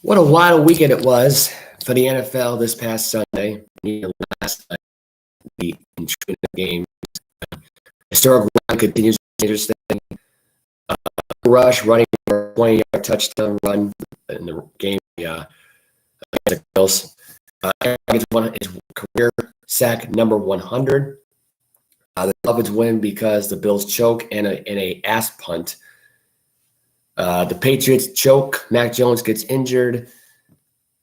What a wild weekend it was for the NFL this past Sunday. Last night, the intriguing game. Historic run continues to be interesting. Rush running for a 20-yard touchdown run in the game against the Bills. Aaron gets his career sack number 100. The Dolphins win because the Bills choke in a ass punt. The Patriots choke. Mac Jones gets injured.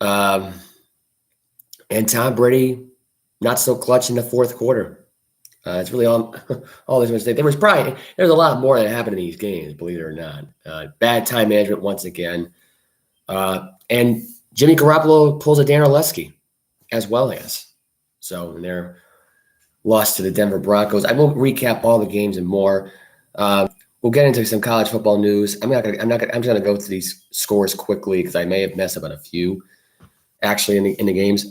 And Tom Brady not so clutch in the fourth quarter. It's really all this mistake. There's a lot more that happened in these games, believe it or not. Bad time management once again. And Jimmy Garoppolo pulls a Dan Orlesky as well as. So they're lost to the Denver Broncos. I won't recap all the games and more. We'll get into some college football news. I'm just gonna go through these scores quickly because I may have messed up on a few actually in the games.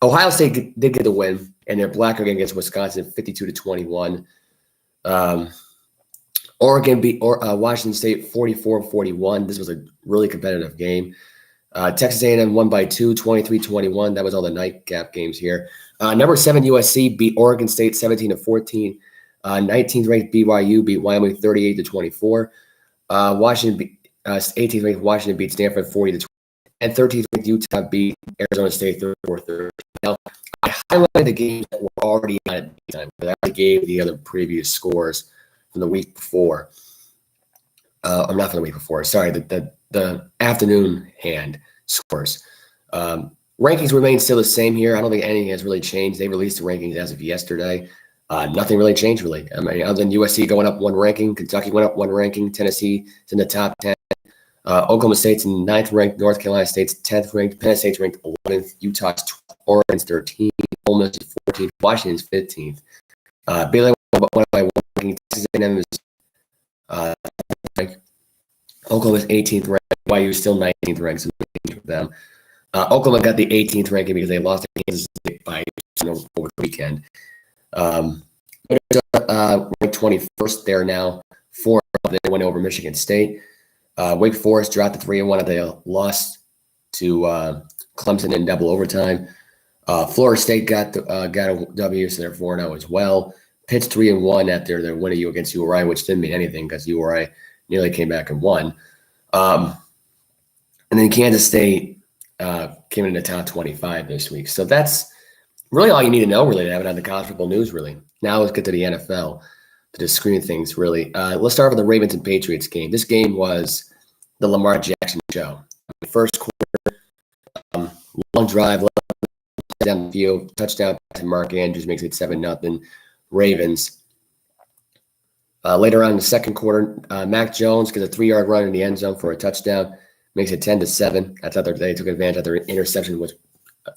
Ohio State did get the win, and they're black again against Wisconsin, 52-21. Oregon beat Washington State 44-41. This was a really competitive game. Texas A&M won by 2, 23-21. That was all the nightcap games here. Number 7 USC beat Oregon State 17-14. 19th ranked BYU beat Wyoming 38-24. 18th ranked Washington beat Stanford 40-20. And 13th ranked Utah beat Arizona State 34-30. Now, I highlighted the games that were already on at the time, but I gave the other previous scores from the week before. Or not from the week before. Sorry, the afternoon hand scores. Rankings remain still the same here. I don't think anything has really changed. They released the rankings as of yesterday. Nothing really changed, really. I mean, other than USC going up one ranking, Kentucky went up one ranking, Tennessee is in the top 10. Oklahoma State's in 9th ranked, North Carolina State's 10th ranked, Penn State's ranked 11th, Utah's 12th, Oregon's 13th, Ole Miss is 14th, Washington's 15th. Baylor went up by one ranking, Texas A&M is ranked, Oklahoma's 18th ranked, BYU is still 19th ranked, so for them. Oklahoma got the 18th ranking because they lost to Kansas State by over the weekend. Ranked 21st there now. 4 they went over Michigan State. Wake Forest dropped to 3-1. They lost to Clemson in double overtime. Florida State got a W, so they're 4-0 as well. Pitt's 3-1 after their win against URI, which didn't mean anything because URI nearly came back and won. And then Kansas State came in the top 25 this week. So that's really all you need to know, really, to have it on the college football news, really. Now let's get to the NFL to just screen things, really. Let's start with the Ravens and Patriots game. This game was the Lamar Jackson show. First quarter, long drive, down the field, touchdown to Mark Andrews makes it 7-0 Ravens. Later on in the second quarter, Mac Jones gets a 3-yard run in the end zone for a touchdown, makes it 10-7. I thought they took advantage of their interception was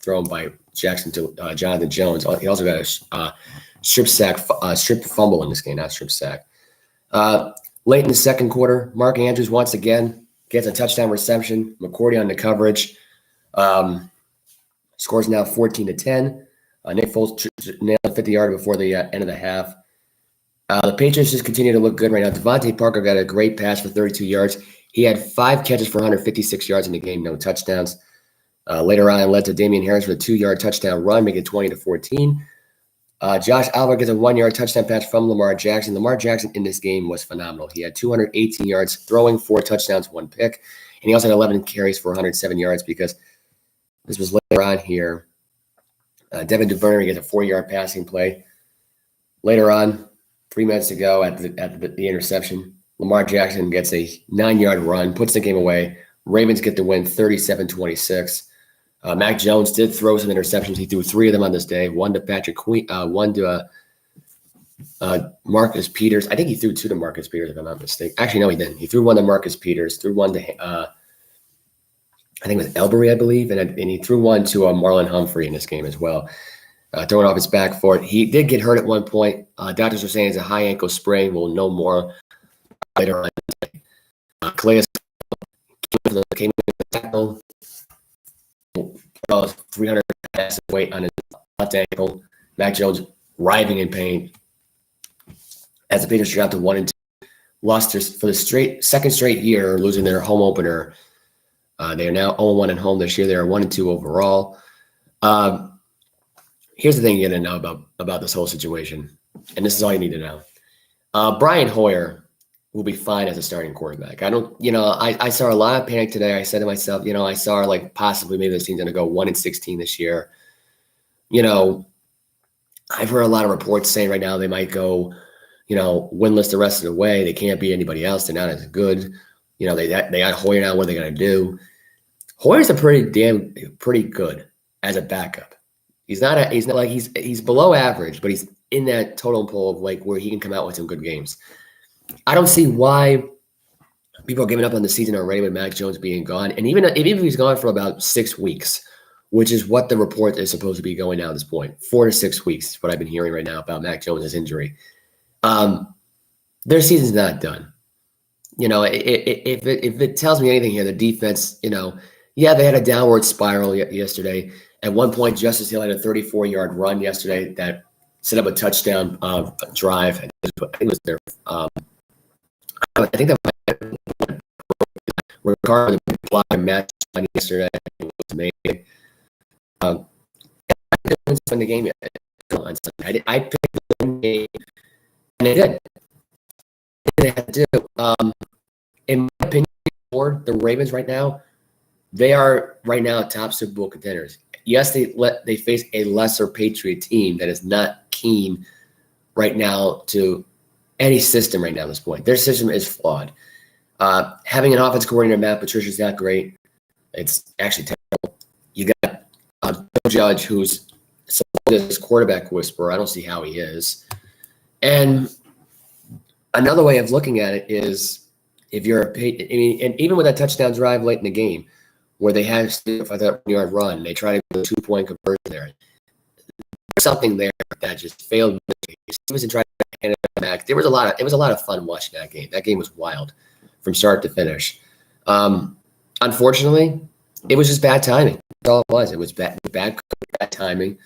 thrown by Jackson to Jonathan Jones. He also got a strip fumble in this game, not strip sack. Late in the second quarter, Mark Andrews once again gets a touchdown reception. McCourty on the coverage. Scores now 14-10. Nick Foles nailed a 50-yarder before the end of the half. The Patriots just continue to look good right now. Devontae Parker got a great pass for 32 yards. He had 5 catches for 156 yards in the game, no touchdowns. Later on, it led to Damian Harris with a 2-yard touchdown run, making it 20-14. Josh Allen gets a 1-yard touchdown pass from Lamar Jackson. Lamar Jackson in this game was phenomenal. He had 218 yards, throwing 4 touchdowns, 1 pick. And he also had 11 carries for 107 yards because this was later on here. Devin Duvernay gets a 4-yard passing play. Later on, 3 minutes to go at the interception, Lamar Jackson gets a 9-yard run, puts the game away. Ravens get the win 37-26. Mac Jones did throw some interceptions. He threw 3 of them on this day. 1 to Patrick Queen, 1 to Marcus Peters. I think he threw 2 to Marcus Peters, if I'm not mistaken. Actually, no, he didn't. He threw 1 to Marcus Peters, threw 1 to I think it was Elbury, I believe, and he threw 1 to Marlon Humphrey in this game as well. Throwing off his back foot. He did get hurt at one point. Doctors are saying it's a high ankle sprain. We'll know more later on. Calais came in the tackle. 300 pounds of weight on his left ankle. Mac Jones writhing in pain as the Patriots dropped to 1-2. Lost for the second straight year, losing their home opener They are now 0-1 at home this year. They are 1-2 overall. Here's the thing you got to know about this whole situation, and this is all you need to know. Brian Hoyer will be fine as a starting quarterback. I saw a lot of panic today. I said to myself, I saw like possibly maybe this team's going to go 1-16 this year. I've heard a lot of reports saying right now they might go, winless the rest of the way. They can't beat anybody else. They're not as good. They got Hoyer now. What are they going to do? Hoyer's pretty good as a backup. He's below average, but he's in that total pool of like where he can come out with some good games. I don't see why people are giving up on the season already with Mac Jones being gone. And even if he's gone for about 6 weeks, which is what the report is supposed to be going now at this point, 4 to 6 weeks is what I've been hearing right now about Mac Jones' injury. Their season's not done. If it tells me anything here, the defense, they had a downward spiral yesterday. At one point, Justice Hill had a 34-yard run yesterday that set up a touchdown drive. I think it was their. I think that Ricardo blocked a match yesterday was made. I didn't win the game yet on Sunday. I picked the game, and they did. They had to do. In my opinion, the Ravens right now, they are right now top Super Bowl contenders. Yes, they face a lesser Patriot team that is not keen right now to any system right now at this point. Their system is flawed. Having an offense coordinator, Matt Patricia, is not great. It's actually terrible. You got Bill Judge, who's this quarterback whisperer. I don't see how he is. And another way of looking at it is if you're and even with that touchdown drive late in the game, where they had a 1-yard run, they tried to do a 2-point conversion there. There's something there that just failed. Stevenson tried to hand it back. It was a lot of fun watching that game. That game was wild from start to finish. Unfortunately, it was just bad timing. That's all it was. It was bad timing.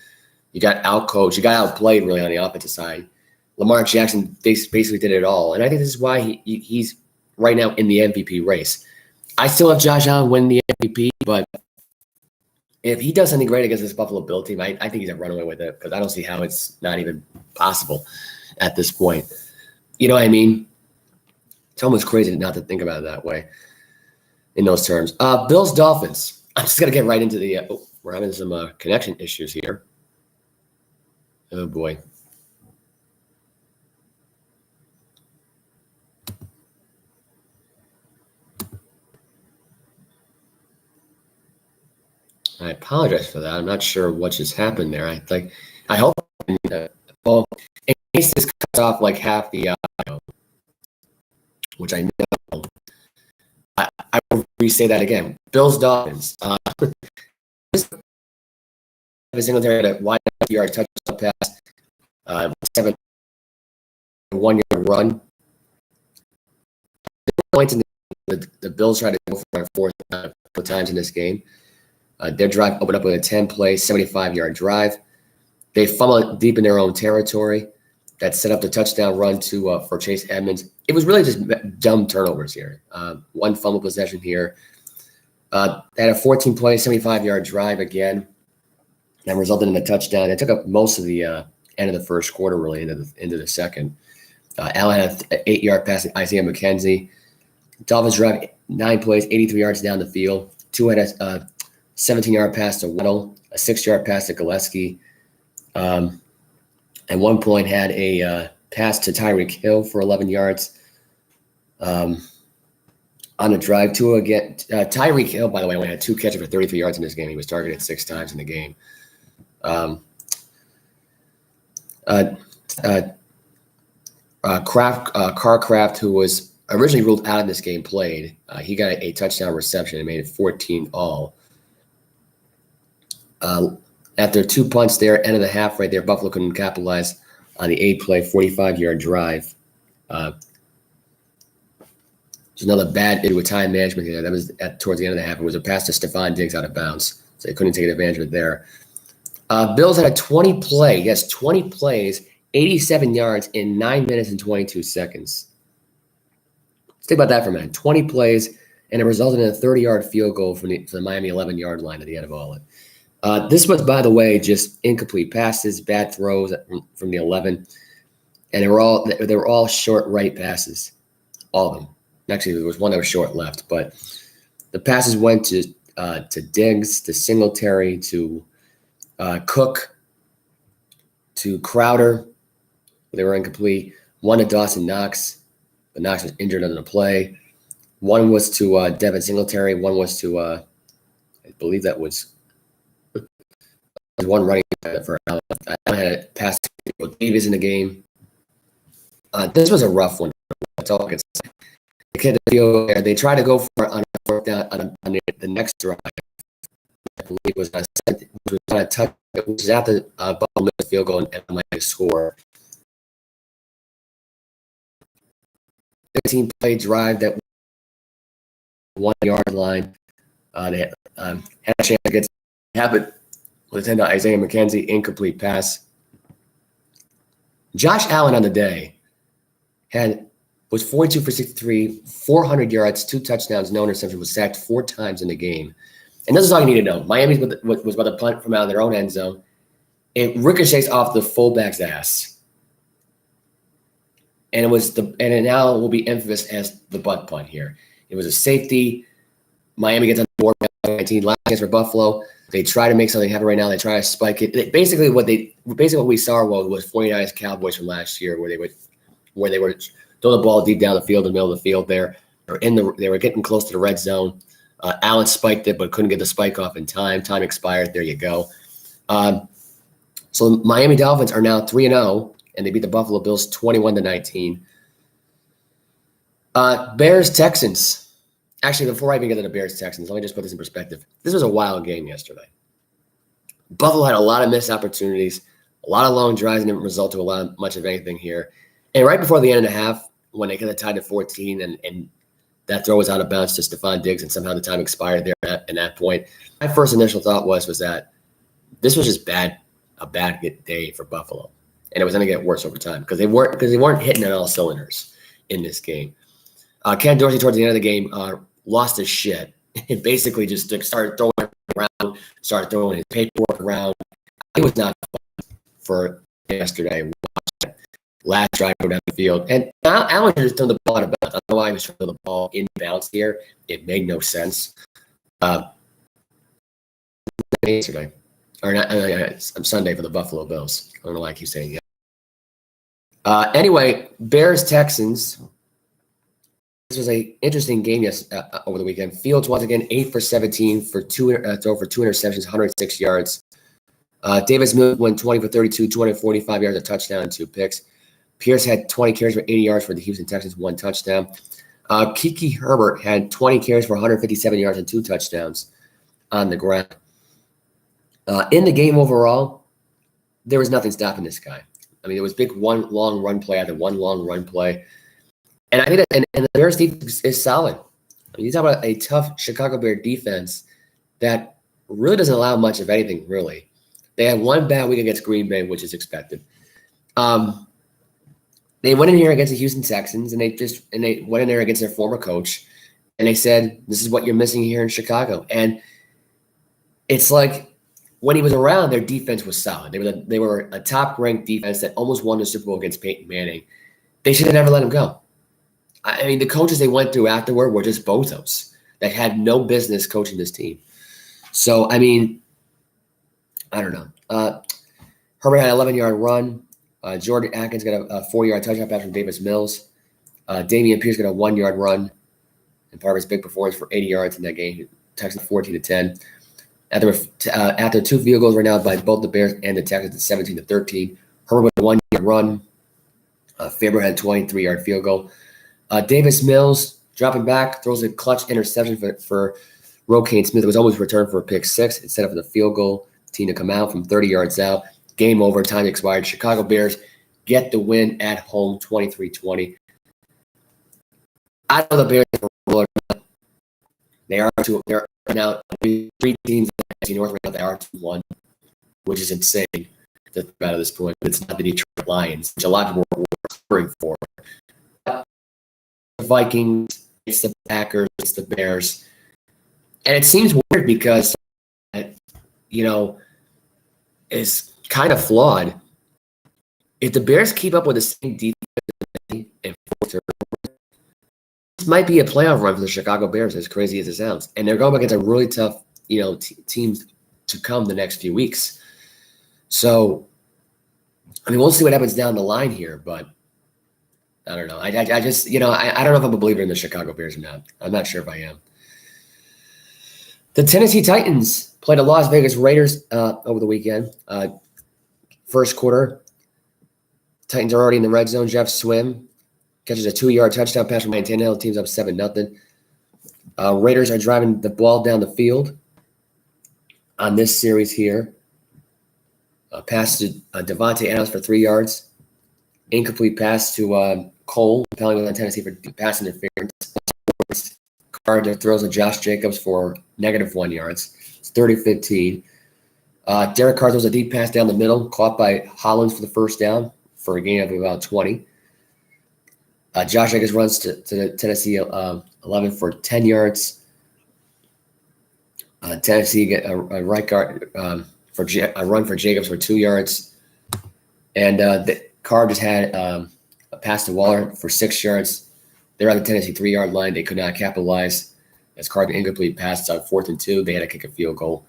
You got outcoached. You got outplayed really on the offensive side. Lamar Jackson basically did it all, and I think this is why he's right now in the MVP race. I still have Josh Allen win the MVP, but if he does something great against this Buffalo Bill team, I think he's a runaway with it because I don't see how it's not even possible at this point. You know what I mean? It's almost crazy not to think about it that way in those terms. Bills Dolphins. I'm just gonna get right into the. We're having some connection issues here. Oh boy. I apologize for that. I'm not sure what just happened there. I hope. Well, in case this cuts off like half the audio, which I know, I will re-say that again. Bills Dolphins. Singletary had a wide yard touchdown pass, 1-yard run. Points in the Bills tried to go for a fourth a couple times in this game. Their drive opened up with a 10-play, 75-yard drive. They fumbled deep in their own territory. That set up the touchdown run for Chase Edmonds. It was really just dumb turnovers here. One fumble possession here. They had a 14-play, 75-yard drive again that resulted in a touchdown. It took up most of the end of the first quarter, really, into the second. Allen had an 8-yard pass to Isaiah McKenzie. Dolphins drive 9 plays, 83 yards down the field. 2 had a 17-yard pass to Weddle, a 6-yard pass to Gillespie. At one point had a pass to Tyreek Hill for 11 yards. On the drive, Tyreek Hill, by the way, only had 2 catches for 33 yards in this game. He was targeted 6 times in the game. Carcraft, who was originally ruled out of this game, played. He got a touchdown reception and made it 14 all. After 2 punts there, end of the half right there, Buffalo couldn't capitalize on the 8-play, 45-yard drive. There's another bad bit with time management here. That was towards the end of the half. It was a pass to Stephon Diggs out of bounds, so they couldn't take advantage of it there. Bills had a 20 plays, 87 in 9 minutes and 22 seconds. Let's think about that for a minute. 20 plays, and it resulted in a 30-yard field goal from the Miami 11-yard line at the end of all it. This was, by the way, just incomplete passes, bad throws from the 11, and they were all short right passes, all of them. Actually, there was one that was short left, but the passes went to Diggs, to Singletary, to Cook, to Crowder. They were incomplete. One to Dawson Knox, but Knox was injured on the play. One was to Devin Singletary. One was to, I believe that was one running for Allen. I had a pass to Davis in the game. This was a rough one. That's all I can say. They tried to go for it on a fourth down on the next drive. I believe was on a touch. It was after Buffalo missed the field goal and Miami score. 15-play drive that 1-yard line. They had a chance against Habit with a 10 to Isaiah McKenzie, incomplete pass. Josh Allen on the day was 42 for 63, 400 yards, 2 touchdowns, no interception, was sacked 4 times in the game. And this is all you need to know. Miami was about to punt from out of their own end zone. It ricochets off the fullback's ass. And it now will be infamous as the butt punt here. It was a safety. Miami gets on the board 19 last chance for Buffalo. They try to make something happen right now. They try to spike it. Basically what we saw was 49ers Cowboys from last year where they were throw the ball deep down the field, in the middle of the field there. They were getting close to the red zone. Allen spiked it, but couldn't get the spike off in time. Time expired. There you go. So Miami Dolphins are now 3-0, and they beat the Buffalo Bills 21-19. Bears Texans. Actually, before I even get to the Bears Texans, let me just put this in perspective. This was a wild game yesterday. Buffalo had a lot of missed opportunities, a lot of long drives, and didn't result to much of anything here. And right before the end of the half, when they could have tied to 14 and that throw was out of bounds to Stephon Diggs and somehow the time expired there at that point, my first initial thought was that this was just a bad day for Buffalo. And it was going to get worse over time because they weren't hitting on all cylinders in this game. Ken Dorsey towards the end of the game lost his shit and basically just started throwing it around, started throwing his paperwork around. It was not fun for yesterday. Last drive down the field. And Allen just threw the ball out of bounds. I don't know why he was throwing the ball in bounds here. It made no sense. Yesterday. Or not, Sunday for the Buffalo Bills. I don't know why I keep saying that. Anyway, Bears-Texans. This was an interesting game over the weekend. Fields, once again, 8 for 17 for throw for 2 interceptions, 106 yards. Davis Mills went 20 for 32, 245 yards, a touchdown, and 2 picks. Pierce had 20 carries for 80 yards for the Houston Texans, 1 touchdown. Kiki Herbert had 20 carries for 157 yards and 2 touchdowns on the ground. In the game overall, there was nothing stopping this guy. I mean, it was big one long run play after one long run play. And I think that and the Bears defense is solid. I mean, you talk about a tough Chicago Bear defense that really doesn't allow much of anything, really. They had one bad week against Green Bay, which is expected. They went in here against the Houston Texans, and they went in there against their former coach, and they said, "This is what you're missing here in Chicago." And it's like when he was around, their defense was solid. They were a top-ranked defense that almost won the Super Bowl against Peyton Manning. They should have never let him go. I mean, the coaches they went through afterward were just bozos that had no business coaching this team. So, I mean, I don't know. Herbert had an 11-yard run. Jordan Atkins got a 4-yard touchdown pass from Davis Mills. Damian Pierce got a 1-yard run, and part of his big performance for 80 yards in that game. Texans 14-10. After 2 field goals were now by both the Bears and the Texans at 17-13. Herbert with a 1-yard run. Faber had a 23-yard field goal. Davis Mills dropping back, throws a clutch interception for Roquan Smith. It was almost returned for a pick 6 instead of the field goal. Team to come out from 30 yards out. Game over. Time expired. Chicago Bears get the win at home, 23-20. I know the Bears are rolling. They are they're now 3 teams in North right now. They are 2-1, which is insane to think about at this point. But it's not the Detroit Lions, which a lot of people were covering for. The Vikings, it's the Packers. against the Bears. And it seems weird because, is kind of flawed. If the Bears keep up with the same defense and this might be a playoff run for the Chicago Bears, as crazy as it sounds. And they're going against a really tough, teams to come the next few weeks. So, we'll see what happens down the line here, but I don't know. I just, I don't know if I'm a believer in the Chicago Bears or not. I'm not sure if I am. The Tennessee Titans played the Las Vegas Raiders over the weekend. First quarter, Titans are already in the red zone. Jeff Swim catches a 2-yard touchdown pass from Ryan Tannehill. Team's up 7-0. Raiders are driving the ball down the field on this series here. Pass to Devontae Adams for 3 yards. Incomplete pass to Cole, penalty on Tennessee for pass interference. Carter throws to Josh Jacobs for -1 yards. It's 30-15. Derek Carr throws a deep pass down the middle, caught by Hollins for the first down for a gain of about 20. Josh Jacobs runs to the Tennessee 11 for 10 yards. Tennessee get a right guard for a run for Jacobs for 2 yards. And the Carr just had a pass to Waller for 6 yards. They're on the Tennessee 3-yard line. They could not capitalize. As Carr had an incomplete pass on 4th and 2. They had to kick a field goal,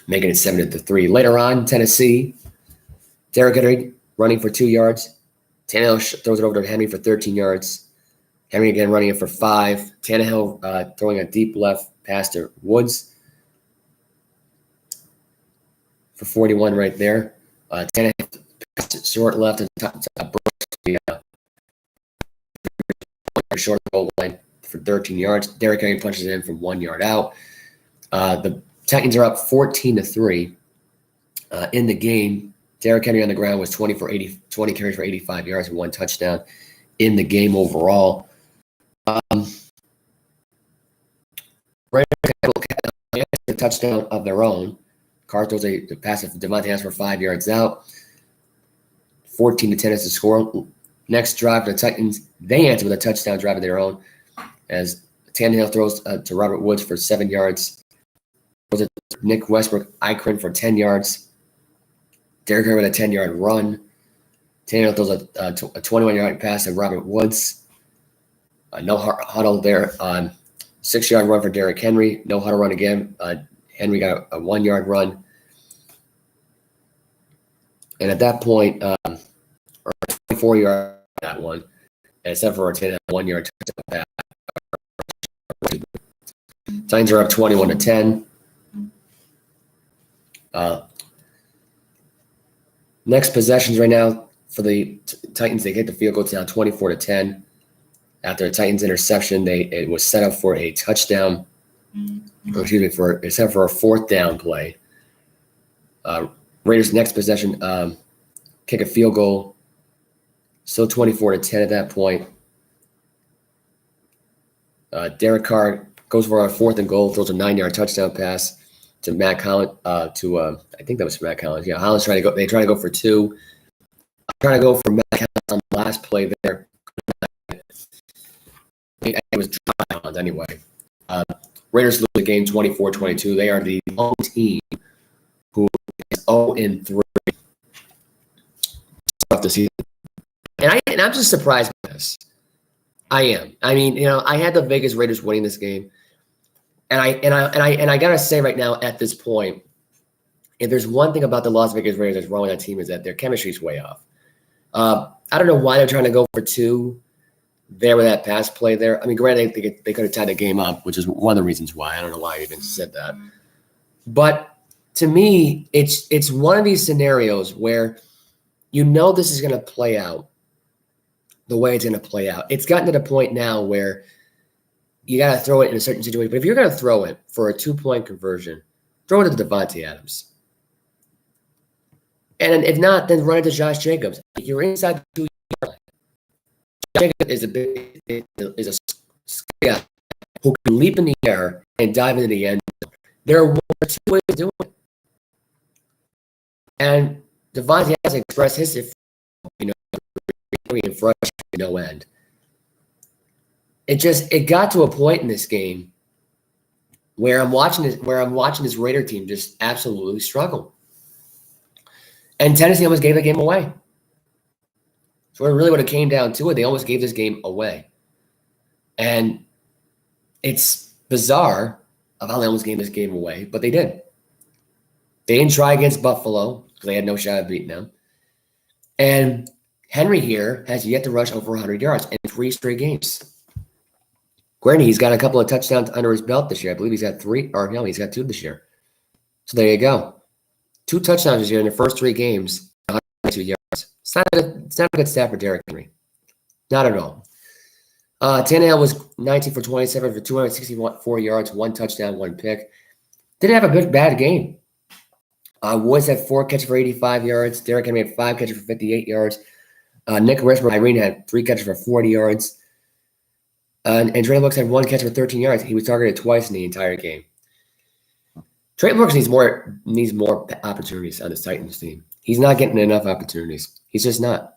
making it 7-3. Later on, Tennessee, Derrick Henry running for 2 yards. Tannehill throws it over to Henry for 13 yards. Henry again running it for 5. Tannehill throwing a deep left pass to Woods for 41 right there. Tannehill short left and short goal line for 13 yards. Derrick Henry punches it in from 1 yard out. The Titans are up 14-3 in the game. Derrick Henry on the ground was 20 carries for 85 yards and 1 touchdown in the game overall. Raiders a touchdown of their own. Carr throws a pass to Devontae Adams for 5 yards out. 14-10 is the score. Next drive, the Titans, they answer with a touchdown drive of their own as Tannehill throws to Robert Woods for 7 yards. Throws to Nick Westbrook-Ikrin for 10 yards. Derrick Henry with a 10-yard run. Tannehill throws a 21-yard pass to Robert Woods. No huddle there. 6-yard run for Derrick Henry. No huddle run again. Henry got a 1-yard run. And at that point, 24-yard that one, and except for a 1-yard touchdown pass. Titans are up 21-10. Next possessions right now for the Titans, they get the field goal down 24-10. After a Titans interception, it was set up for a touchdown. Set for a 4th down play. Raiders' next possession, kick a field goal. Still 24-10 at that point. Derek Carr goes for a 4th and goal, throws a 9-yard touchdown pass to Matt Collins. I think that was Matt Collins. Yeah, Collins trying to go. They try to go for 2. Trying to go for Matt Collins on the last play there. It was Collins anyway. Raiders lose the game 24-22. They are the only team who is 0-3 of the season. And I'm just surprised by this. I am. I mean, I had the Vegas Raiders winning this game, and I gotta say right now at this point, if there's one thing about the Las Vegas Raiders that's wrong with that team is that their chemistry is way off. I don't know why they're trying to go for 2 there with that pass play there. I mean, granted, they could have tied the game up, which is one of the reasons why. I don't know why I even said that, but to me, it's one of these scenarios where this is going to play out the way it's going to play out. It's gotten to the point now where you got to throw it in a certain situation. But if you're going to throw it for a 2-point conversion, throw it to Devontae Adams. And if not, then run it to Josh Jacobs. If you're inside the 2-yard line, Josh Jacobs is a guy who can leap in the air and dive into the end zone. There are 1 or 2 ways to do it. And Devontae has expressed his, and frustrated no end. it got to a point in this game where I'm watching this Raider team just absolutely struggle. And Tennessee almost gave the game away. So really what it came down to it, they almost gave this game away. And it's bizarre of how they almost gave this game away, but they did. They didn't try against Buffalo because they had no shot of beating them. And Henry here has yet to rush over 100 yards in 3 straight games. Granted, he's got a couple of touchdowns under his belt this year. I believe he's got 3, or no, he's got 2 this year. So there you go. 2 touchdowns this year in the first 3 games, 102 yards. It's not a good stat for Derrick Henry. Not at all. Tannehill was 19 for 27 for 264 yards, 1 touchdown, 1 pick. Didn't have a bad game. Woods had 4 catches for 85 yards. Derrick Henry had 5 catches for 58 yards. Nick Irene had 3 catches for 40 yards. And Trey Brooks had 1 catch for 13 yards. He was targeted twice in the entire game. Trey Brooks needs more opportunities on the Titans team. He's not getting enough opportunities. He's just not.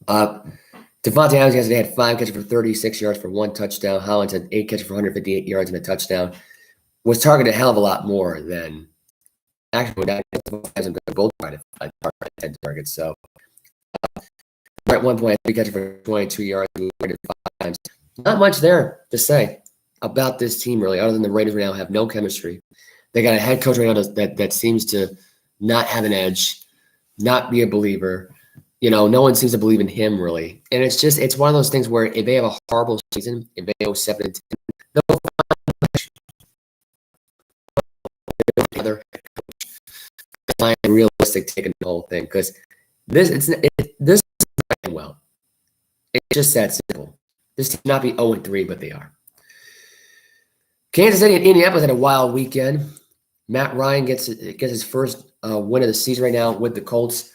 Devontae Adams yesterday had 5 catches for 36 yards for 1 touchdown. Hollins had 8 catches for 158 yards and a touchdown. Was targeted a hell of a lot more than actually hasn't been both targets. So at one point, 3 catches for 22 yards, 5 times. Not much there to say about this team, really, other than the Raiders right now have no chemistry. They got a head coach right now that seems to not have an edge, not be a believer. No one seems to believe in him, really. And it's one of those things where if they have a horrible season, if they go 7-10, they'll find another coach. Realistic taking the whole thing, because this is not well. It's just that simple. This team not be 0-3, but they are. Kansas City and Indianapolis had a wild weekend. Matt Ryan gets his first win of the season right now with the Colts,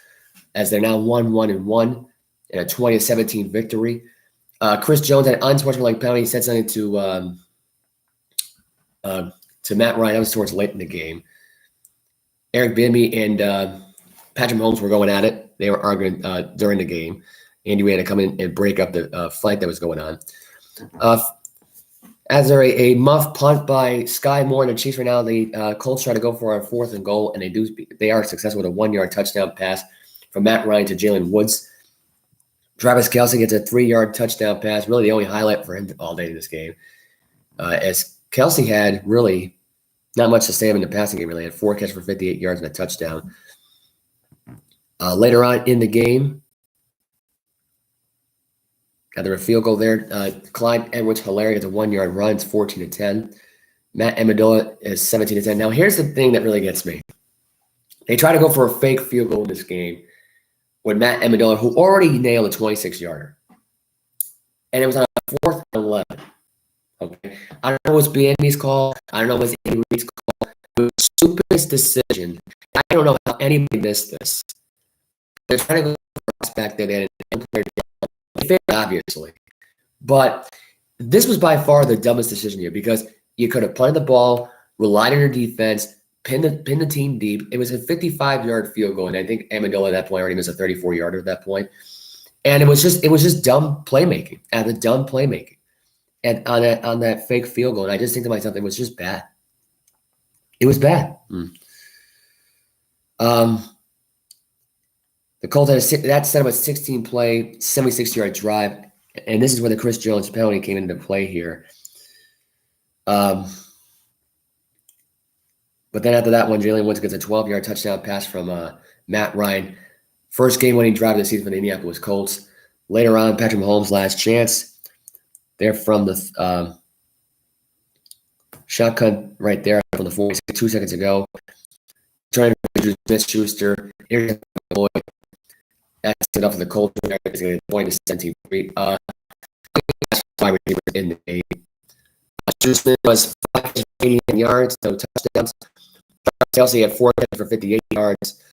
as they're now 1-1-1 in a 20-17 victory. Chris Jones had an unsportsmanlike penalty. He said something to Matt Ryan. That was towards late in the game. Eric Bieniemy and Patrick Mahomes were going at it. They were arguing during the game. Andy Reid had to come in and break up the fight that was going on. As there a muff punt by Sky Moore and the Chiefs right now, the Colts try to go for a 4th and goal, and they are successful with a 1-yard touchdown pass from Matt Ryan to Jalen Woods. Travis Kelce gets a 3-yard touchdown pass, really the only highlight for him all day in this game. As Kelce had really not much to say in the passing game, really. He had 4 catches for 58 yards and a touchdown. Later on in the game, got there a field goal there. Clyde Edwards-Helaire gets a 1-yard run. It's 14-10. Matt Amendola is 17-10. Now, here's the thing that really gets me. They try to go for a fake field goal in this game with Matt Amendola, who already nailed a 26-yarder. And it was on a 4th and 11. Okay. I don't know what's Bieniemy's call. I don't know what's Andy Reid's call. It was the stupidest decision. I don't know how anybody missed this. They're trying to go for back there and obviously. But this was by far the dumbest decision here, because you could have punted the ball, relied on your defense, pinned the team deep. It was a 55-yard field goal, and I think Amendola at that point already missed a 34-yarder at that point. And it was just dumb playmaking, and on that fake field goal. And I just think to myself, it was just bad. It was bad. The Colts had that set up a 16-play, 76-yard drive, and this is where the Chris Jones penalty came into play here. But then after that one, Jalen Woods gets a 12-yard touchdown pass from Matt Ryan. First game-winning drive of the season for the Indianapolis Colts. Later on, Patrick Mahomes' last chance. They're from the shotgun right there from the 42 seconds ago. Trying to Smith-Schuster. Here's Floyd. That's it off of the Colts. It's going to point to 17-3. Wide receiver in the game. Smith was 589 yards, no touchdowns. Kelce had 4 catches for 58 yards.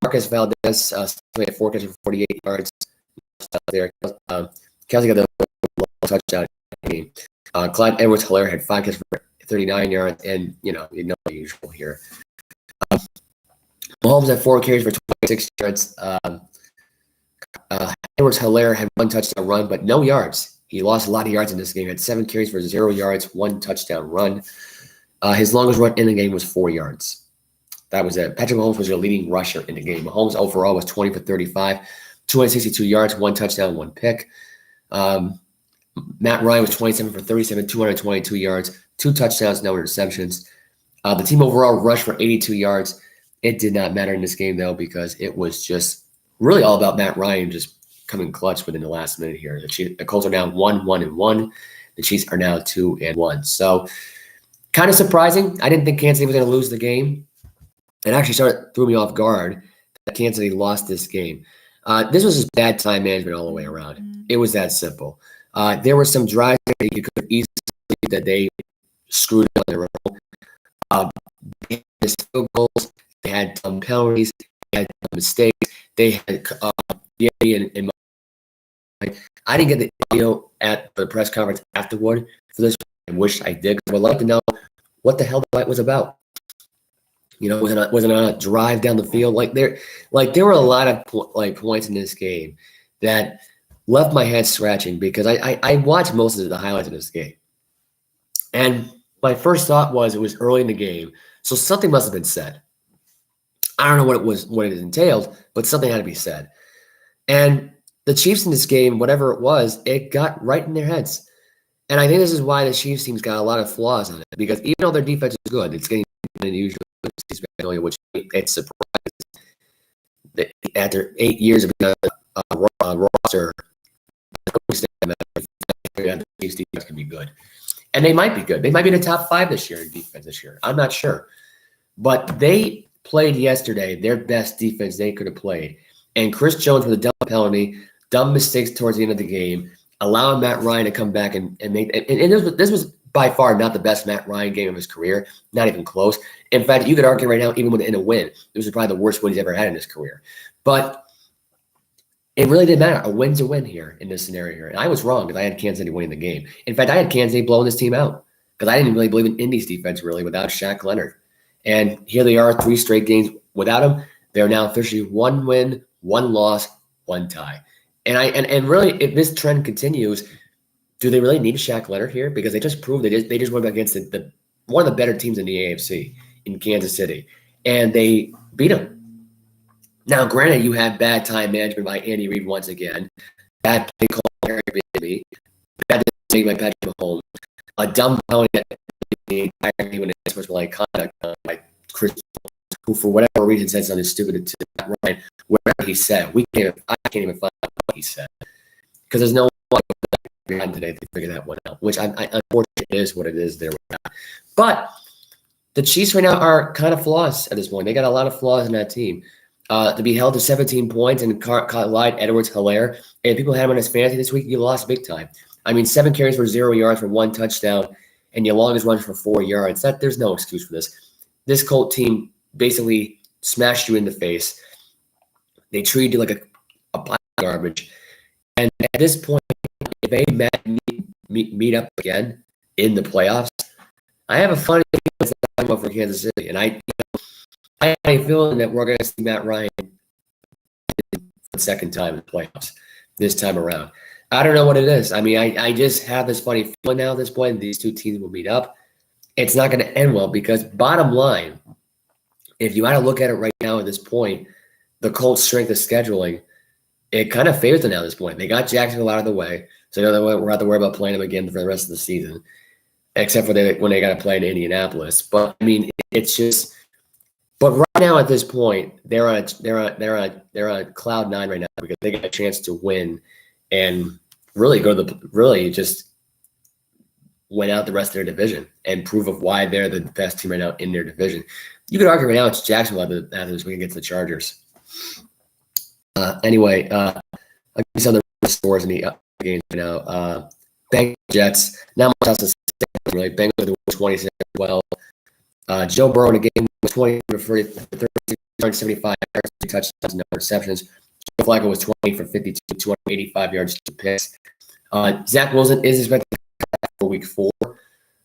Marcus Valdez had 4 catches for 48 yards. There, Kelce got the touchdown game. Clyde Edwards-Helaire had 5 catches for 39 yards, and the usual here. Mahomes had 4 carries for 26 yards. Edwards-Helaire had 1 touchdown run, but no yards. He lost a lot of yards in this game. He had 7 carries for 0 yards, 1 touchdown run. His longest run in the game was 4 yards. That was it. Patrick Mahomes was your leading rusher in the game. Mahomes overall was 20 for 35, 262 yards, 1 touchdown, 1 pick. Matt Ryan was 27 for 37, 222 yards, 2 touchdowns, no interceptions. The team overall rushed for 82 yards. It did not matter in this game, though, because it was just really all about Matt Ryan just coming clutch within the last minute here. The Colts are now 1-1-1. The Chiefs are now 2-1. So kind of surprising. I didn't think Kansas City was going to lose the game. It actually threw me off guard that Kansas City lost this game. This was just bad time management all the way around. It was that simple. There were some drives that you could have easily that they screwed on their own. They had missed field goals. They had some penalties. They had some mistakes. They had and I didn't get the audio at the press conference afterward for this. I wish I did. I would like to know what the hell the fight was about. You know, was it on a drive down the field? There were a lot of points in this game that left my head scratching because I watched most of the highlights of this game, and my first thought was it was early in the game, so something must have been said. I don't know what it entailed, but something had to be said. And the Chiefs in this game, whatever it was, it got right in their heads. And I think this is why the Chiefs team's got a lot of flaws in it, because even though their defense is good, it's getting unusual, which it's surprising that after 8 years of being a roster, the Chiefs defense can be good. And they might be good. They might be in the top 5 this year in defense this year. I'm not sure. But they played yesterday their best defense they could have played. And Chris Jones with a dumb penalty, dumb mistakes towards the end of the game, allowing Matt Ryan to come back and make – and this was by far not the best Matt Ryan game of his career, not even close. In fact, you could argue right now, even within a win, this was probably the worst win he's ever had in his career. But it really didn't matter. A win's a win here in this scenario here. And I was wrong because I had Kansas City winning the game. In fact, I had Kansas City blowing this team out because I didn't really believe in Indy's defense really without Shaq Leonard. And here they are, 3 straight games without him. They're now officially 1 win, 1 loss, 1 tie. And really, if this trend continues, do they really need Shaq Leonard here? Because they just proved they just went against the one of the better teams in the AFC in Kansas City, and they beat them. Now, granted, you had bad time management by Andy Reid once again, bad play call by Harry Bailey, bad decision by Patrick Mahomes, a dumb penalty that the entire game when it's supposed to like conduct by Chris, who for whatever reason said something stupid to Matt Ryan, whatever he said. I can't even find out what he said because there's no one behind today to figure that one out. Which unfortunately is what it is. There, but the Chiefs right now are kind of flawless at this point. They got a lot of flaws in that team. To be held to 17 points and Clyde Edwards-Helaire, and people had him on his fantasy this week, you lost big time. I mean, 7 carries for 0 yards for 1 touchdown, and your longest run for 4 yards. There's no excuse for this. This Colt team basically smashed you in the face. They treated you like a pile of garbage. And at this point, if they meet up again in the playoffs, I have a funny feeling about for Kansas City. And I have a feeling that we're going to see Matt Ryan for the second time in the playoffs this time around. I don't know what it is. I mean, I just have this funny feeling now at this point these two teams will meet up. It's not going to end well because bottom line, if you had to look at it right now at this point, the Colts' strength of scheduling, it kind of favors them now at this point. They got Jacksonville out of the way, so they don't have to worry about playing them again for the rest of the season, except for when they got to play in Indianapolis. But I mean, it's just. But right now at this point, they're on cloud 9 right now because they got a chance to win and really just win out the rest of their division and prove of why they're the best team right now in their division. You could argue right now it's Jacksonville after this week against the Chargers. Anyway, I'll give you some of the scores in the games right now. Bengals Jets. Not much else to say. Really, Bengals 26-12. Joe Burrow in the game was 20 for 36, 75 yards, 2 touchdowns, no interceptions. Joe Flacco was 20 for 52, 285 yards, 2 picks. Zach Wilson is expected to come back for week 4.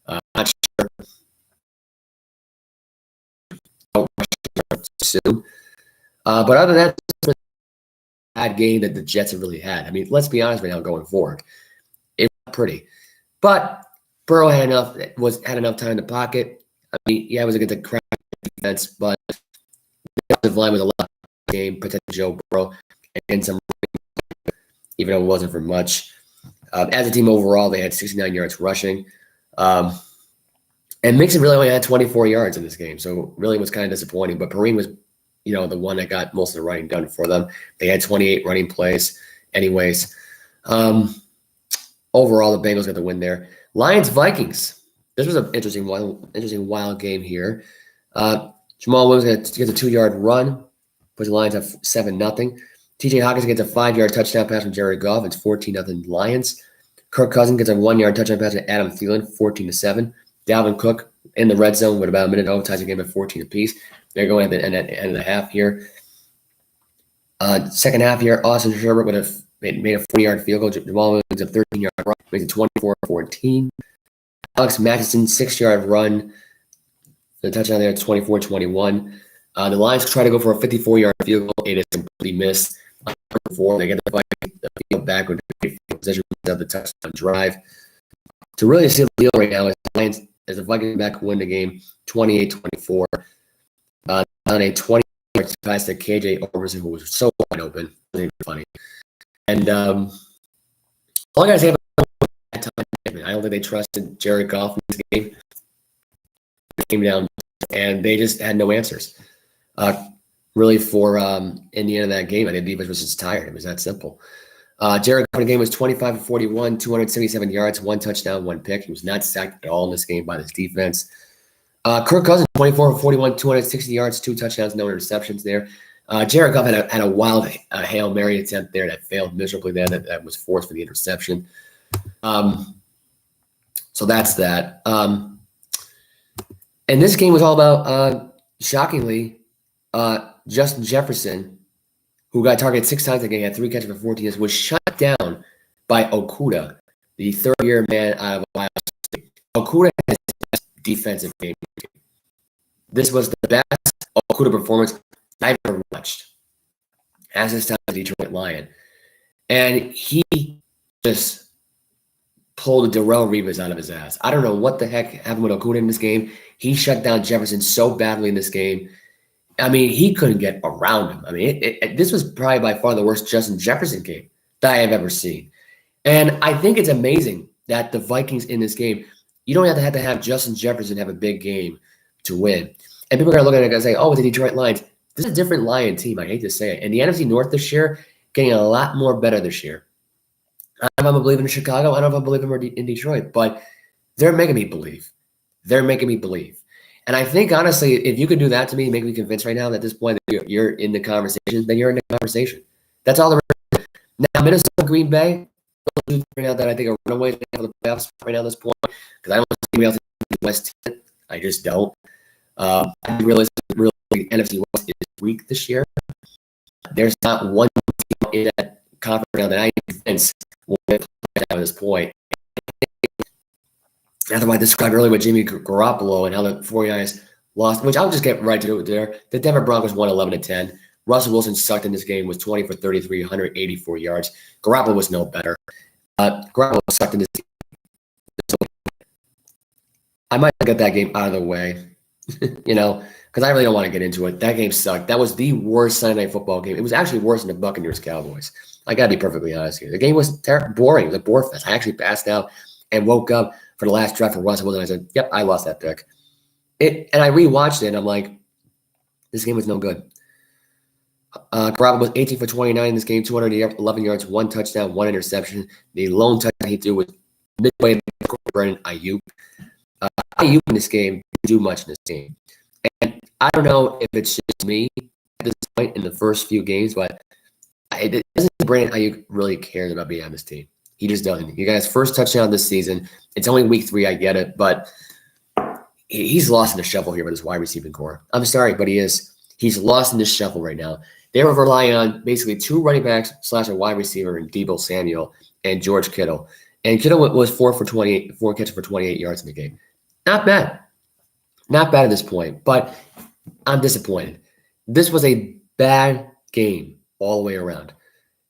Not sure. Soon. But other than that, it's a bad game that the Jets have really had. I mean, let's be honest right now going forward. If pretty. But Burrow had enough time in the pocket. I mean, yeah, it was against the crap defense, but the offensive line was a lot of game, protecting Joe Burrow and some, even though it wasn't for much. As a team overall, they had 69 yards rushing. And Mixon really only had 24 yards in this game, so really was kind of disappointing. But Perrine was, the one that got most of the running done for them. They had 28 running plays anyways. Overall, the Bengals got the win there. Lions-Vikings. This was an interesting wild game here. Jamal Williams gets a 2-yard run, puts the Lions up 7-0. TJ Hawkins gets a 5-yard touchdown pass from Jared Goff. It's 14-0 Lions. Kirk Cousins gets a 1-yard touchdown pass to Adam Thielen, 14-7. Dalvin Cook in the red zone with about a minute ties the game at 14 apiece. They're going at the end of the half here. Second half here, Austin Sherbert made a 40-yard field goal. Jamal Williams a 13-yard run, makes it 24-14. Alex Mattison, 6-yard run. The touchdown there, 24-21. The Lions try to go for a 54-yard field goal. It is completely missed. They get the field back with possession of the touchdown drive. To really seal the deal right now is the Lions, as the Vikings back win the game 28-24 on a 20-yard pass to KJ Overson, who was so wide open. Really funny. And all I got to say about that time, I don't think they trusted Jared Goff in this game. It came down, and they just had no answers. Really, for in the end of that game, I think the defense was just tired. It was that simple. Jared Goff in the game was 25-41, 277 yards, 1 touchdown, 1 pick. He was not sacked at all in this game by this defense. Kirk Cousins, 24-41, 260 yards, 2 touchdowns, no interceptions there. Jared Goff had a wild Hail Mary attempt there that failed miserably there. That was forced for the interception. So that's that. And this game was all about, shockingly, Justin Jefferson, who got targeted 6 times a game, had 3 catches for 14 yards, was shut down by Okudah, the third-year man out of Ohio State. Okudah has the best defensive game. This was the best Okudah performance I've ever watched as his time as a Detroit Lion. And he just pulled Darrelle Revis out of his ass. I don't know what the heck happened with Okudah in this game. He shut down Jefferson so badly in this game. I mean, he couldn't get around him. I mean, this was probably by far the worst Justin Jefferson game that I have ever seen. And I think it's amazing that the Vikings in this game, you don't have to have Justin Jefferson have a big game to win. And people are looking at it and say, oh, it's the Detroit Lions. This is a different Lion team. I hate to say it. And the NFC North this year, getting a lot more better this year. I don't know if I'm believing in Chicago. I don't know if I'm believing in Detroit. But they're making me believe. They're making me believe. And I think, honestly, if you could do that to me, make me convinced right now that at this point that you're in the conversation, then you're in the conversation. That's all there is. Now, Minnesota, Green Bay, right now that I think are runaways for the playoffs right now at this point, because I don't see anybody else in the West. I just don't. I realize really the NFC West is weak this year. There's not one team in that conference now that I am convinced will get at this point. That's why I described earlier with Jimmy Garoppolo and how the 49ers lost, which I'll just get right to it there. The Denver Broncos won 11-10. Russell Wilson sucked in this game, was 20 for 33, 184 yards. Garoppolo was no better. Garoppolo sucked in this game. So I might get that game out of the way, because I really don't want to get into it. That game sucked. That was the worst Sunday Night Football game. It was actually worse than the Buccaneers-Cowboys. I got to be perfectly honest here. The game was boring. It was a bore fest. I actually passed out and woke up for the last draft for Russell Wilson. I said, yep, I lost that pick. And I rewatched it, and I'm like, this game was no good. Garoppolo was 18 for 29 in this game, 211 yards, 1 touchdown, 1 interception. The lone touchdown he threw was midway to Brandon Ayuk. Ayuk in this game didn't do much in this game. And I don't know if it's just me at this point in the first few games, but it doesn't seem Brandon Ayuk really cares about being on this team. He just doesn't. He got his first touchdown this season. It's only week 3, I get it, but he's lost in the shuffle here with his wide receiving core. I'm sorry, but he is. He's lost in this shuffle right now. They were relying on basically 2 running backs / a wide receiver in Deebo Samuel and George Kittle. And Kittle was 4 catches for 28 yards in the game. Not bad. Not bad at this point, but I'm disappointed. This was a bad game all the way around.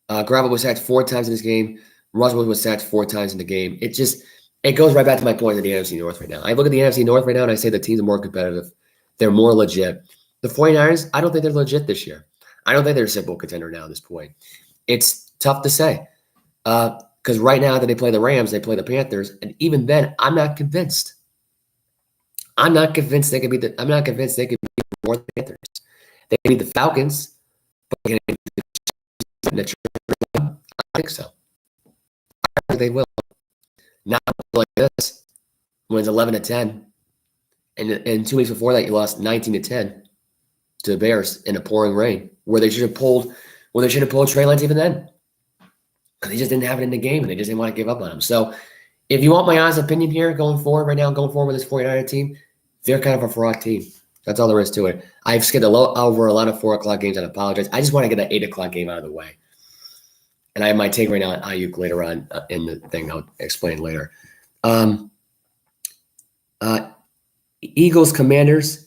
Garoppolo was sacked 4 times in this game. Russell was sacked 4 times in the game. It goes right back to my point of the NFC North right now. I look at the NFC North right now and I say the teams are more competitive. They're more legit. The 49ers, I don't think they're legit this year. I don't think they're a simple contender now at this point. It's tough to say. Because right now that they play the Rams, they play the Panthers, and even then, I'm not convinced. I'm not convinced they can beat more than the Panthers. They can beat the Falcons, but can they beat the I think so. I think they will. Not like this when it's 11-10, and 2 weeks before that you lost 19-10 to the Bears in a pouring rain, where they should have pulled Trey Lance even then, because they just didn't have it in the game and they just didn't want to give up on him. So, if you want my honest opinion here going forward with this 49er team, they're kind of a fraud team. That's all there is to it. I've skipped over a lot of 4 o'clock games. I apologize. I just want to get that 8 o'clock game out of the way. And I have my take right now on Ayuk later on in the thing. I'll explain later. Eagles Commanders.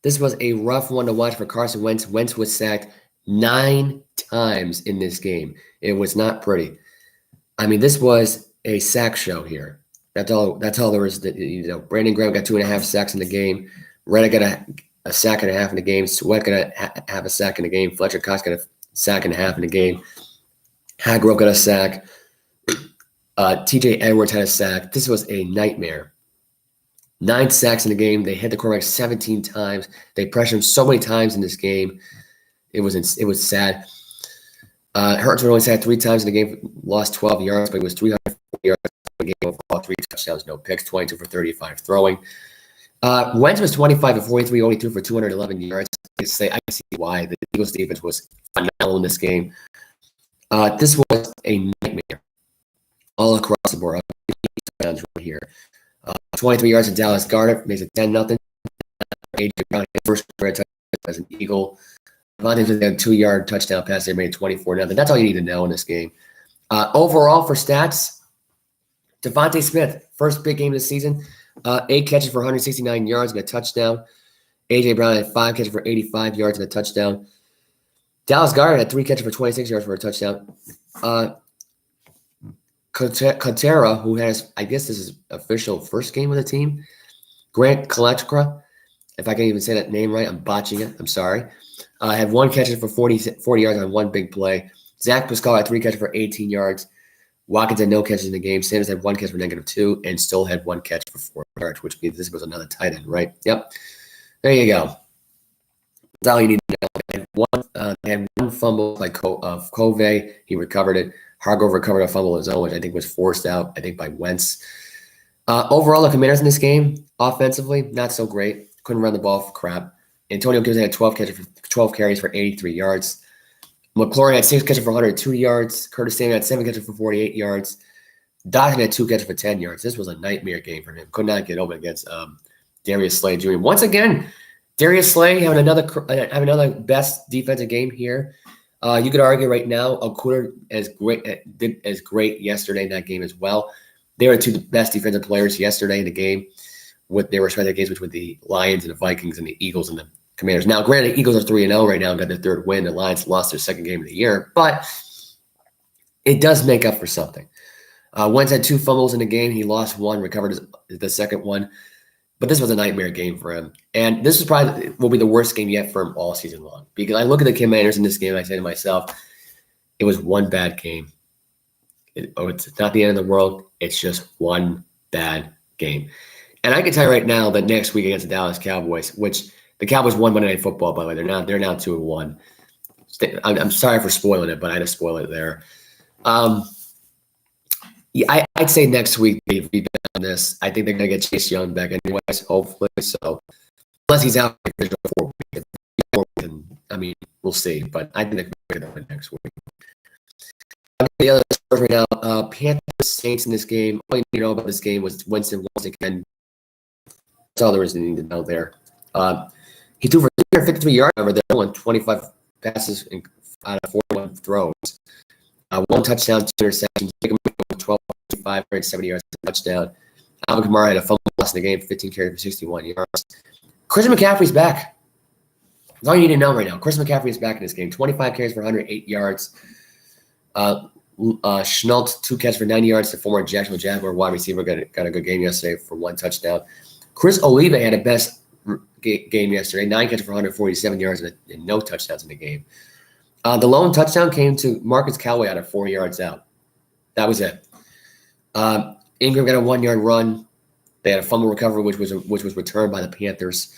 This was a rough one to watch for Carson Wentz. Wentz was sacked 9 times in this game. It was not pretty. I mean, this was a sack show here. That's all there is. Brandon Graham got 2.5 sacks in the game. Reddick got a sack and a half in the game. Sweat got have a sack in the game. Fletcher Cox got a sack and a half in the game. Hagro got a sack. TJ Edwards had a sack. This was a nightmare. 9 sacks in the game. They hit the quarterback 17 times. They pressured him so many times in this game. It was sad. Hurts only sacked 3 times in the game. Lost 12 yards, but it was 340 yards in the game overall. 3 touchdowns, no picks. 22 for 35 throwing. Wentz was 25 for 43, only threw for 211 yards. I can see why the Eagles defense was phenomenal in this game. This was a nightmare all across the board. Right here. 23 yards to Dallas Goedert makes it 10-0. AJ Brown first touchdown as an Eagle. Devontae had a 2-yard touchdown pass. They made it 24-0. That's all you need to know in this game. Overall for stats, Devontae Smith, first big game of the season, 8 catches for 169 yards and a touchdown. AJ Brown had 5 catches for 85 yards and a touchdown. Dallas Goedert had 3 catches for 26 yards for a touchdown. Cotera, who has, I guess this is official first game with the team. Grant Kalachkra, if I can even say that name right, I'm botching it. I'm sorry. Had 1 catch for 40 yards on 1 big play. Zach Pascal had 3 catches for 18 yards. Watkins had no catches in the game. Sanders had 1 catch for -2 and still had 1 catch for 4 yards, which means this was another tight end, right? Yep. There you go. That's all you need to know. They had one fumble of Covey. He recovered it. Hargrove recovered a fumble of his own, which I think was forced out, by Wentz. Overall, the Commanders in this game, offensively, not so great. Couldn't run the ball for crap. Antonio Gibson had 12 carries for 83 yards. McLaurin had 6 catches for 102 yards. Curtis Samuel had 7 catches for 48 yards. Dawson had 2 catches for 10 yards. This was a nightmare game for him. Could not get open against Darius Slay Jr. Once again, Darius Slay having another best defensive game here. You could argue right now, Okuda did as great yesterday in that game as well. They were 2 best defensive players yesterday in the game with their respective games, which were the Lions and the Vikings and the Eagles and the Commanders. Now, granted, the Eagles are 3-0 right now and got their 3rd win. The Lions lost their 2nd game of the year, but it does make up for something. Wentz had 2 fumbles in the game. He lost 1, recovered the 2nd one. But this was a nightmare game for him. And this will be the worst game yet for him all season long. Because I look at the Commanders in this game and I say to myself, it was one bad game. It's not the end of the world. It's just one bad game. And I can tell you right now that next week against the Dallas Cowboys, which the Cowboys won Monday Night Football, by the way. They're now 2-1. I'm sorry for spoiling it, but I had to spoil it there. Yeah, I'd say next week they rebound on this. I think they're going to get Chase Young back anyways, hopefully. So unless he's out for 4 weeks, I mean, we'll see. But I think they're going to win next week. The other scores right now, Panthers Saints in this game. All you need to know about this game was Winston once again. That's all there is to need to know there. He threw for 353 yards over there, won 25 passes out of 41 throws. 1 touchdown, 2 interceptions. 12, 570 yards, touchdown. Alvin Kamara had a fumble loss in the game, 15 carries for 61 yards. Christian McCaffrey's back. That's all you need to know right now. Christian McCaffrey is back in this game. 25 carries for 108 yards. Schnault, 2 catches for 90 yards. The former Jacksonville Jaguar wide receiver got a good game yesterday for 1 touchdown. Chris Olive had a best game yesterday, 9 catches for 147 yards and no touchdowns in the game. The lone touchdown came to Marcus Callaway out of 4 yards out. That was it. Ingram got a 1-yard run. They had a fumble recovery, which was returned by the Panthers.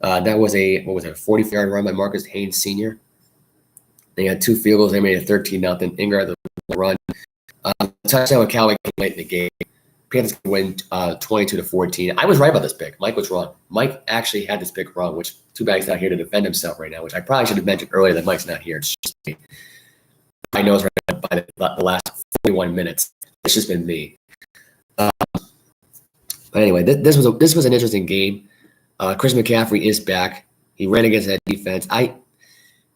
That was a 40-yard run by Marcus Haynes Sr. They had 2 field goals. They made it 13-0. Ingram had the run. Touchdown with Callaway came late in the game. Panthers win 22-14. I was right about this pick. Mike was wrong. Mike actually had this pick wrong, which too bad he's not here to defend himself right now, which I probably should have mentioned earlier that Mike's not here. It's just me. I know it's right now by the last 41 minutes. It's just been me. But anyway, this was an interesting game. Chris McCaffrey is back. He ran against that defense.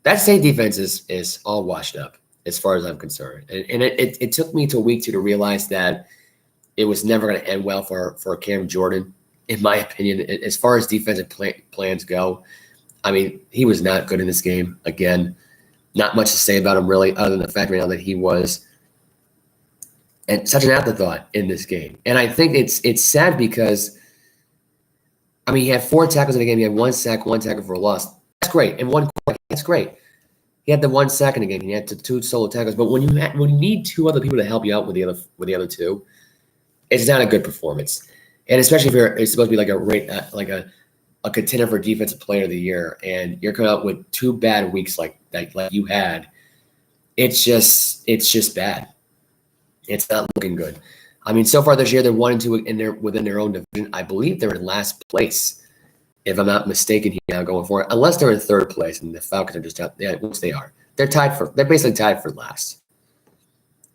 That state defense is all washed up as far as I'm concerned. And it took me to week 2 to realize that it was never going to end well for Cam Jordan, in my opinion. As far as defensive plans go, I mean, he was not good in this game. Again, not much to say about him really, other than the fact right now that he was such an afterthought in this game. And I think it's sad because, I mean, he had 4 tackles in the game. He had 1 sack, 1 tackle for a loss. That's great. And 1 quarterback, that's great. He had the 1 sack in the game. He had 2 solo tackles. But when you need 2 other people to help you out with the other 2, it's not a good performance. And especially if it's supposed to be a contender for defensive player of the year, and you're coming out with 2 bad weeks like you had, it's just bad. It's not looking good. I mean, so far this year they're 1-2 within their own division. I believe they're in last place, if I'm not mistaken here now going forward. Unless they're in 3rd place and the Falcons are just out. Yeah, which they are. They're basically tied for last.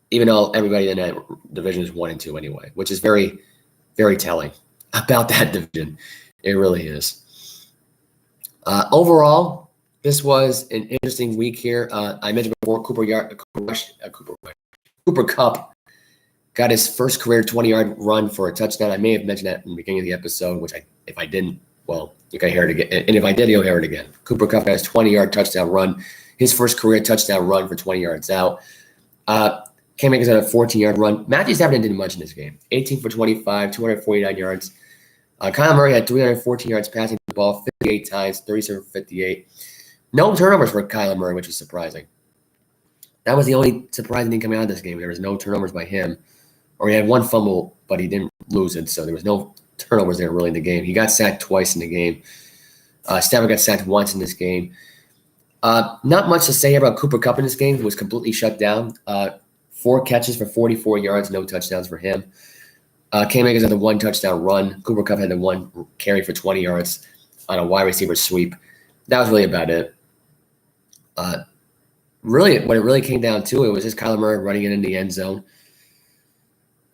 Even though everybody in that division is 1-2 anyway, which is very, very telling about that division. It really is. Overall, this was an interesting week here. I mentioned before, Cooper Kupp got his first career 20-yard run for a touchdown. I may have mentioned that in the beginning of the episode, which if I didn't, well, you can hear it again. And if I did, you'll hear it again. Cooper Kupp got his 20-yard touchdown run, his first career touchdown run for 20 yards out. Cam Akers had a 14-yard run. Matthew Stafford didn't do much in this game. 18 for 25, 249 yards. Kyler Murray had 314 yards passing the ball 58 times, 37 for 58. No turnovers for Kyler Murray, which is surprising. That was the only surprising thing coming out of this game. There was no turnovers by him. Or he had 1 fumble, but he didn't lose it, so there was no turnovers there really in the game. He got sacked twice in the game. Stafford got sacked once in this game. Not much to say about Cooper Kupp in this game. He was completely shut down. 4 catches for 44 yards, no touchdowns for him. Cam Akers had the 1 touchdown run. Cooper Kupp had the 1 carry for 20 yards on a wide receiver sweep. That was really about it. Really, what it really came down to, it was just Kyler Murray running it in the end zone.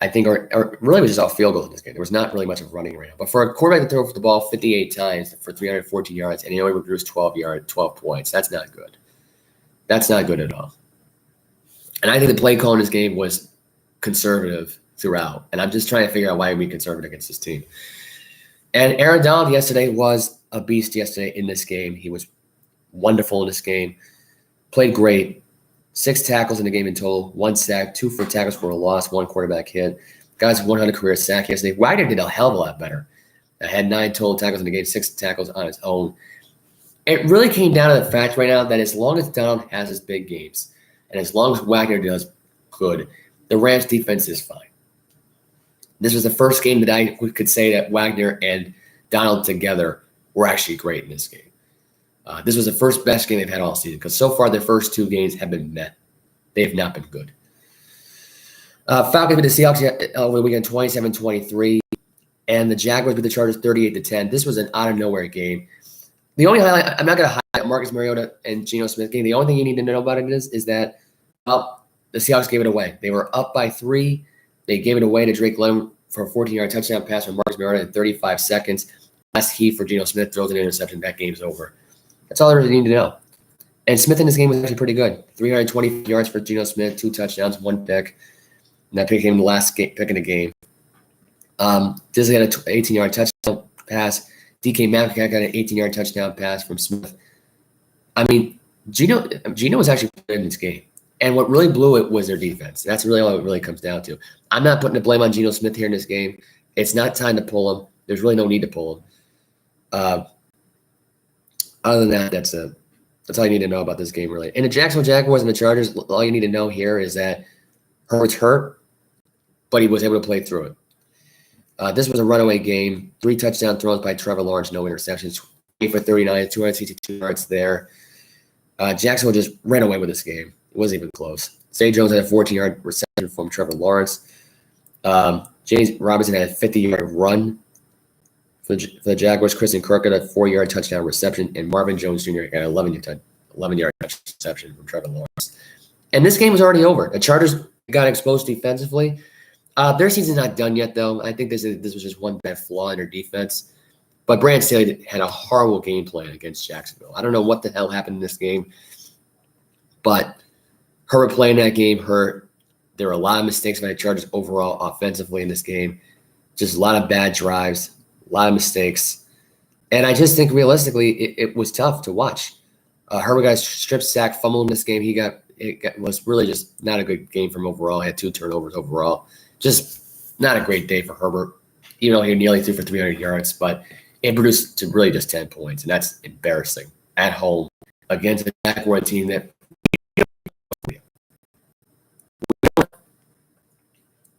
I think, or really it was just all field goals in this game. There was not really much of running right now. But for a quarterback to throw the ball 58 times for 314 yards and he only produced 12 points, that's not good. That's not good at all. And I think the play call in this game was conservative throughout. And I'm just trying to figure out why we conservative against this team. And Aaron Donald yesterday was a beast yesterday in this game. He was wonderful in this game. Played great. 6 tackles in the game in total. 1 sack, 2 for tackles for a loss, 1 quarterback hit. Guys, 100 career sack yesterday. Wagner did a hell of a lot better. Had 9 total tackles in the game, 6 tackles on his own. It really came down to the fact right now that as long as Donald has his big games, and as long as Wagner does good, the Rams defense is fine. This was the first game that I could say that Wagner and Donald together were actually great in this game. This was the first best game they've had all season because so far their first 2 games have been met. They have not been good. Falcons beat the Seahawks over the weekend 27-23, and the Jaguars beat the Chargers 38-10. This was an out-of-nowhere game. The only highlight, I'm not going to highlight Marcus Mariota and Geno Smith game. The only thing you need to know about it is that the Seahawks gave it away. They were up by 3. They gave it away to Drake London for a 14-yard touchdown pass from Marcus Mariota in 35 seconds. Last heat for Geno Smith throws an interception. That game's over. That's all I really need to know. And Smith in this game was actually pretty good. 320 yards for Geno Smith, 2 touchdowns, 1 pick. And that pick came the last pick in the game. Disley had an 18-yard touchdown pass. DK Metcalf got an 18-yard touchdown pass from Smith. I mean, Geno was actually good in this game. And what really blew it was their defense. That's really all it really comes down to. I'm not putting the blame on Geno Smith here in this game. It's not time to pull him. There's really no need to pull him. Other than that, that's all you need to know about this game, really. And the Jacksonville Jaguars and the Chargers, all you need to know here is that Herbert's hurt, but he was able to play through it. This was a runaway game. 3 touchdown throws by Trevor Lawrence, no interceptions. 8 for 39, 262 yards there. Jacksonville just ran away with this game. It wasn't even close. Zay Jones had a 14-yard reception from Trevor Lawrence. James Robinson had a 50-yard run for the Jaguars. Christian Kirk had a 4-yard touchdown reception, and Marvin Jones Jr. had an 11-yard reception from Trevor Lawrence. And this game was already over. The Chargers got exposed defensively. Their season's not done yet, though. I think this was just one bad flaw in their defense. But Brandon Staley had a horrible game plan against Jacksonville. I don't know what the hell happened in this game, but Herbert playing that game hurt. There were a lot of mistakes by the Chargers overall offensively in this game. Just a lot of bad drives, a lot of mistakes. And I just think realistically it was tough to watch. Herbert got strip sack, fumbled in this game. Was really just not a good game from overall. He had 2 turnovers overall. Just not a great day for Herbert, even though he nearly threw for 300 yards. But it produced to really just 10 points, and that's embarrassing at home against a Jaguar team that.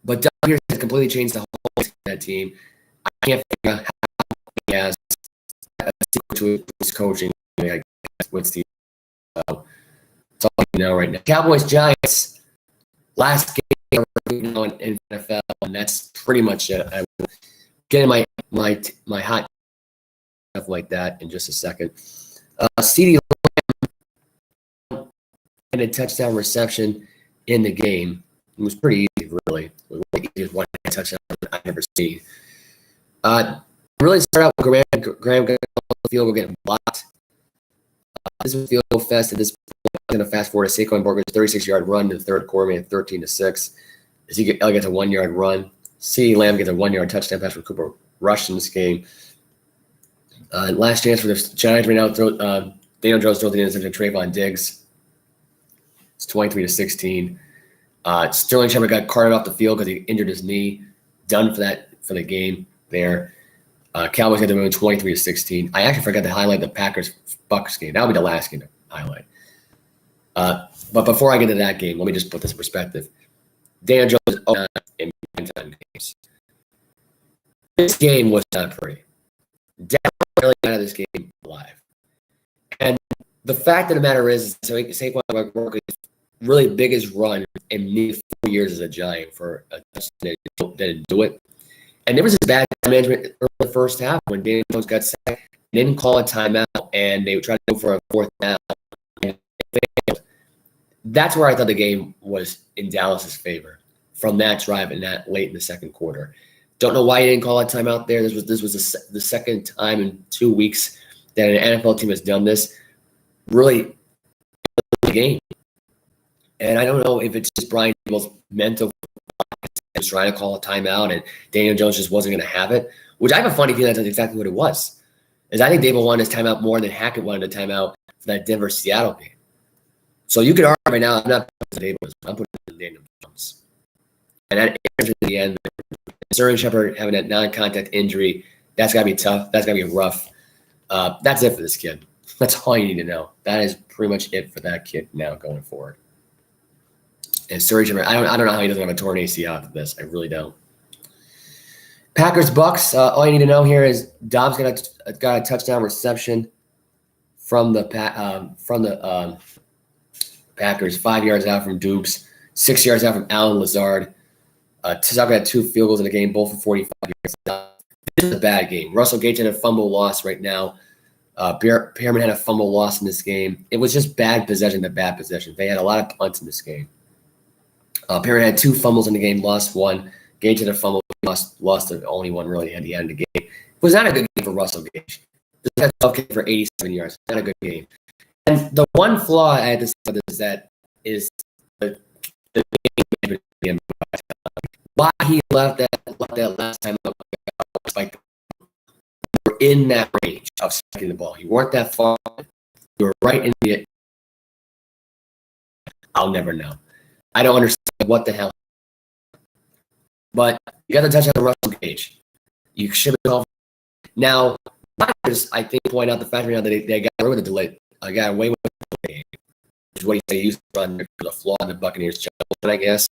But Doug Peterson has completely changed the whole of that team. I can't figure out how he has a secret to his coaching with Steve. That's all you know right now. Cowboys Giants last game in NFL, and that's pretty much it. I will get in my hot stuff like that in just a second. CeeDee Lamb had a touchdown reception in the game. It was pretty easy, really. It was the easiest one touchdown I've ever seen. Really started out with Graham got the field goal getting blocked. This was field goal fest at this point. I'm going to fast forward to Saquon Barkley's 36-yard run in the third quarter, made it 13-6. Ezekiel gets a 1-yard run. CeeDee Lamb gets a 1-yard touchdown pass from Cooper Rush in this game. Last chance for the Giants right now. Daniel Jones throws the interception to Trayvon Diggs. It's 23-16. Sterling Shepard got carted off the field because he injured his knee. Done for the game there. Cowboys got to win 23-16. I actually forgot to highlight the Packers-Bucks game. That'll be the last game to highlight. But before I get to that game, let me just put this in perspective. Daniel Jones in 9 games. This game was not pretty. Definitely really out of this game alive. And the fact of the matter is, Saquon Barkley's really biggest run in nearly 4 years as a Giant for a touchdown that didn't do it. And there was this bad management early in the first half when Daniel Jones got sacked. They didn't call a timeout, and they tried to go for a 4th down. And they failed. That's where I thought the game was in Dallas's favor from that drive and that late in the second quarter. Don't know why he didn't call a timeout there. This was the second time in 2 weeks that an NFL team has done this. Really, the game. And I don't know if it's just Brian Daboll's mental was trying to call a timeout and Daniel Jones just wasn't going to have it, which I have a funny feeling that's exactly what it was. Is I think Daboll wanted his timeout more than Hackett wanted a timeout for that Denver-Seattle game. So you could argue right now, I'm not putting Daboll, I'm putting Daniel Jones. And that in the end, Sterling Shepard having that non-contact injury, that's got to be tough. That's got to be rough. That's it for this kid. That's all you need to know. That is pretty much it for that kid now going forward. And Sterling Shepard, I don't know how he doesn't have a torn ACL after this. I really don't. Packers Bucks. All you need to know here is Dobbs got a touchdown reception from the Packers. 5 yards out from Dukes, 6 yards out from Allen Lazard. Tucker had 2 field goals in the game, both for 45 yards. This is a bad game. Russell Gage had a fumble loss right now. Pearman had a fumble loss in this game. It was just bad possession to bad possession. They had a lot of punts in this game. Pearman had 2 fumbles in the game, lost 1. Gage had a fumble, lost the only one really he had in the game. It was not a good game for Russell Gage. This guy 12 kicked for 87 yards. Not a good game. And the one flaw I had to say about this is the game. Why he left that last time up, like you were in that range of spiking the ball. You weren't that far. You were right in the I'll never know. I don't understand what the hell. But you got the touchdown to Russell Gage. You should be called. Now, Rodgers, I think, point out the fact right now that they got away with the delay. Got away with the delay game, which is what he said. He used to run the flaw in the Buccaneers' judgment, I guess.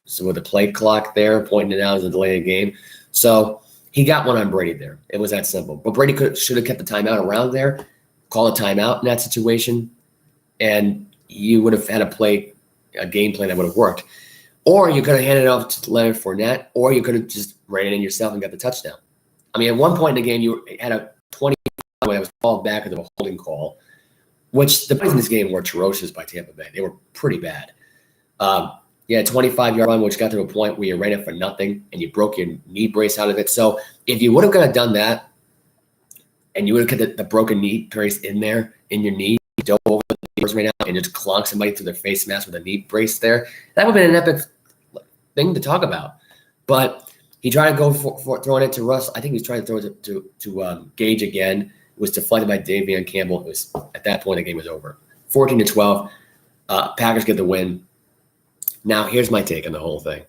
So with the play clock there, pointing it out as a delayed game. So he got one on Brady there. It was that simple. But Brady should have kept the timeout around there, call a timeout in that situation, and you would have had a game plan that would have worked. Or you could have handed it off to Leonard Fournette, or you could have just ran it in yourself and got the touchdown. I mean, at one point in the game, you had a 20 that was called back into a holding call, which the plays in this game were atrocious by Tampa Bay. They were pretty bad. You had a 25-yard run, which got to a point where you ran it for nothing, and you broke your knee brace out of it. So if you would have done that, and you would have kept the broken knee brace in there, in your knee, you dove over the knee right now and just clonked somebody through their face mask with a knee brace there, that would have been an epic thing to talk about. But he tried to go for throwing it to Russ. I think he was trying to throw it to Gage again. It was deflected by Davion Campbell. It was, at that point, the game was over. 14-12. Packers get the win. Now, here's my take on the whole thing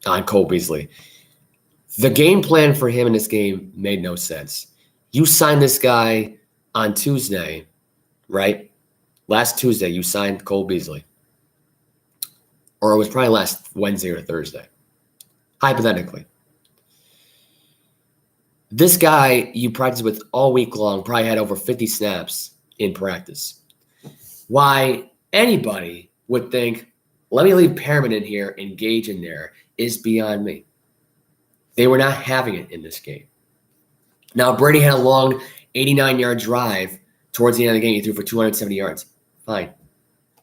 on Cole Beasley. The game plan for him in this game made no sense. You signed this guy on Tuesday, right? Last Tuesday, you signed Cole Beasley. Or it was probably last Wednesday or Thursday. Hypothetically. This guy you practiced with all week long probably had over 50 snaps in practice. Why anybody would think, let me leave Perriman in here, engage in there, is beyond me. They were not having it in this game. Now, Brady had a long 89-yard drive towards the end of the game. He threw for 270 yards. Fine.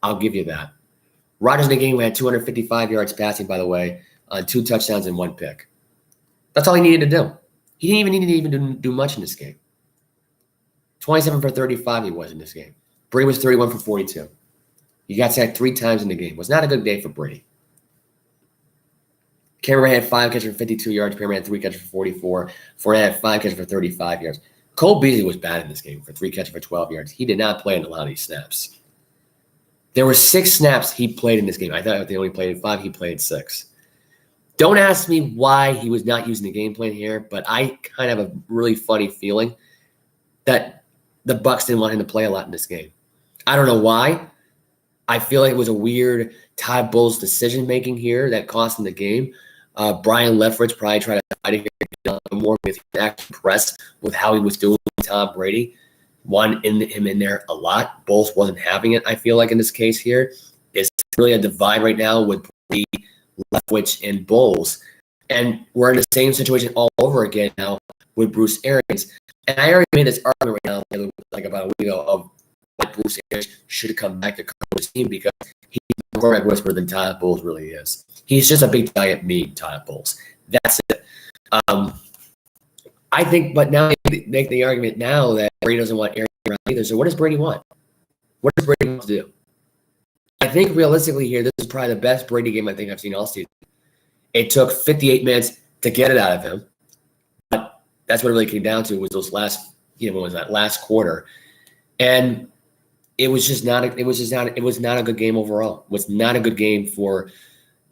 I'll give you that. Rodgers in the game had 255 yards passing, by the way, on 2 touchdowns and 1 pick. That's all he needed to do. He didn't even need to do much in this game. 27 for 35 he was in this game. Brady was 31 for 42. He got sacked 3 times in the game. It was not a good day for Brady. Cameron had 5 catches for 52 yards. Perriman had 3 catches for 44. Fournette had 5 catches for 35 yards. Cole Beasley was bad in this game for 3 catches for 12 yards. He did not play in a lot of these snaps. There were 6 snaps he played in this game. I thought they only played 5. He played 6. Don't ask me why he was not using the game plan here, but I kind of have a really funny feeling that the Bucs didn't want him to play a lot in this game. I don't know why. I feel like it was a weird Todd Bowles decision-making here that cost him the game. Brian Leftwich probably tried to fight it here more because he was actually impressed with how he was doing with Tom Brady. Wanted him in there a lot. Bowles wasn't having it, I feel like, in this case here. It's really a divide right now with Brady, Leftwich, and Bowles. And we're in the same situation all over again now with Bruce Arians. And I already made this argument right now, like about a week ago, of why Bruce Arians should have come back to coach his team because he's more quarterback whisperer than Todd Bowles really is. He's just a big giant meme, Todd Bowles. That's it. I think, but now they make the argument now that Brady doesn't want Arians around either. So what does Brady want? What does Brady want to do? I think realistically here, this is probably the best Brady game I think I've seen all season. It took 58 minutes to get it out of him, but that's what it really came down to was those last, what was that, last quarter, and it was not a good game overall. It was not a good game for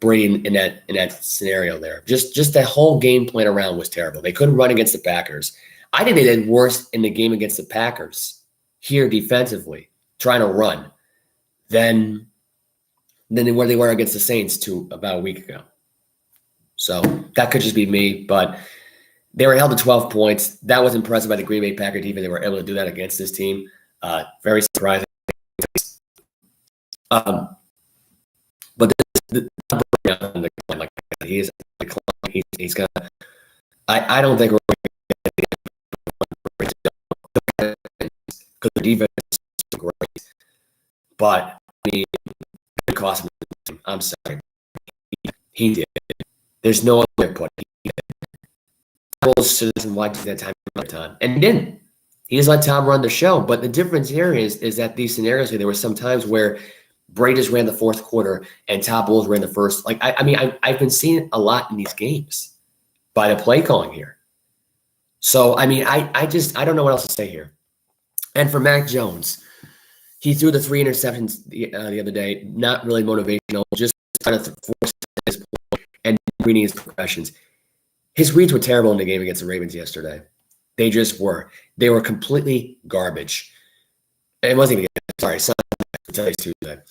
Brady in that scenario there. Just the whole game plan around was terrible. They couldn't run against the Packers. I think they did worse in the game against the Packers here defensively, trying to run, than where they were against the Saints about a week ago. So that could just be me, but they were held to 12 points. That was impressive by the Green Bay Packers defense. They were able to do that against this team. Very surprising. But he's gonna. I don't think we're because the defense is great, but I mean, it cost him. I'm sorry, he did. There's no other way to put it. Bulls doesn't watch that time, and he didn't. He just let Tom run the show. But the difference here is that these scenarios, there were some times where Brady just ran the fourth quarter and Todd Bowles ran the first. Like I've been seeing it a lot in these games by the play calling here. So I mean, I don't know what else to say here. And for Mac Jones, He threw the 3 interceptions the other day, not really motivational, just trying to force his point and reading his progressions. His reads were terrible in the game against the Ravens yesterday. They just were. They were completely garbage. It wasn't even, sorry, Sunday, Tuesday.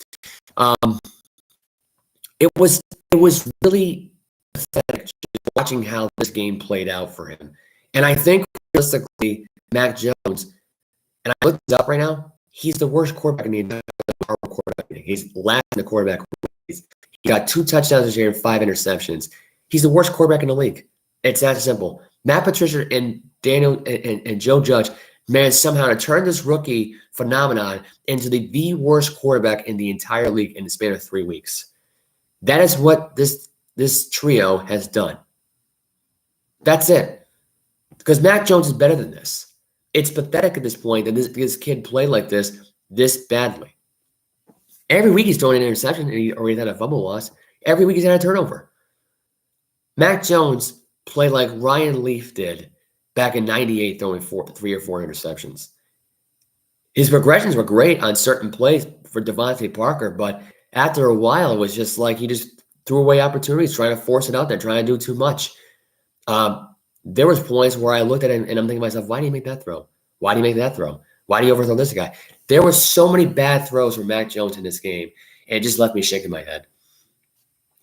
It was really pathetic just watching how this game played out for him. And I think realistically, Mac Jones, and I looked this up right now, he's the worst quarterback in the entire quarterback. He's last in the quarterback. He got 2 touchdowns this year and 5 interceptions. He's the worst quarterback in the league. It's that simple. Matt Patricia and Daniel and Joe Judge managed somehow to turn this rookie phenomenon into the worst quarterback in the entire league in the span of 3 weeks. That is what this trio has done. That's it. Because Mac Jones is better than this. It's pathetic at this point that this kid played like this badly. Every week he's throwing an interception or he's had a fumble loss. Every week he's had a turnover. Mac Jones played like Ryan Leaf did back in '98, throwing 3 or 4 interceptions. His progressions were great on certain plays for Devontae Parker, but after a while, it was just like he just threw away opportunities, trying to force it out there, trying to do too much. There was points where I looked at it and I'm thinking to myself, why do you make that throw? Why do you make that throw? Why do you overthrow this guy? There were so many bad throws from Mac Jones in this game, and it just left me shaking my head.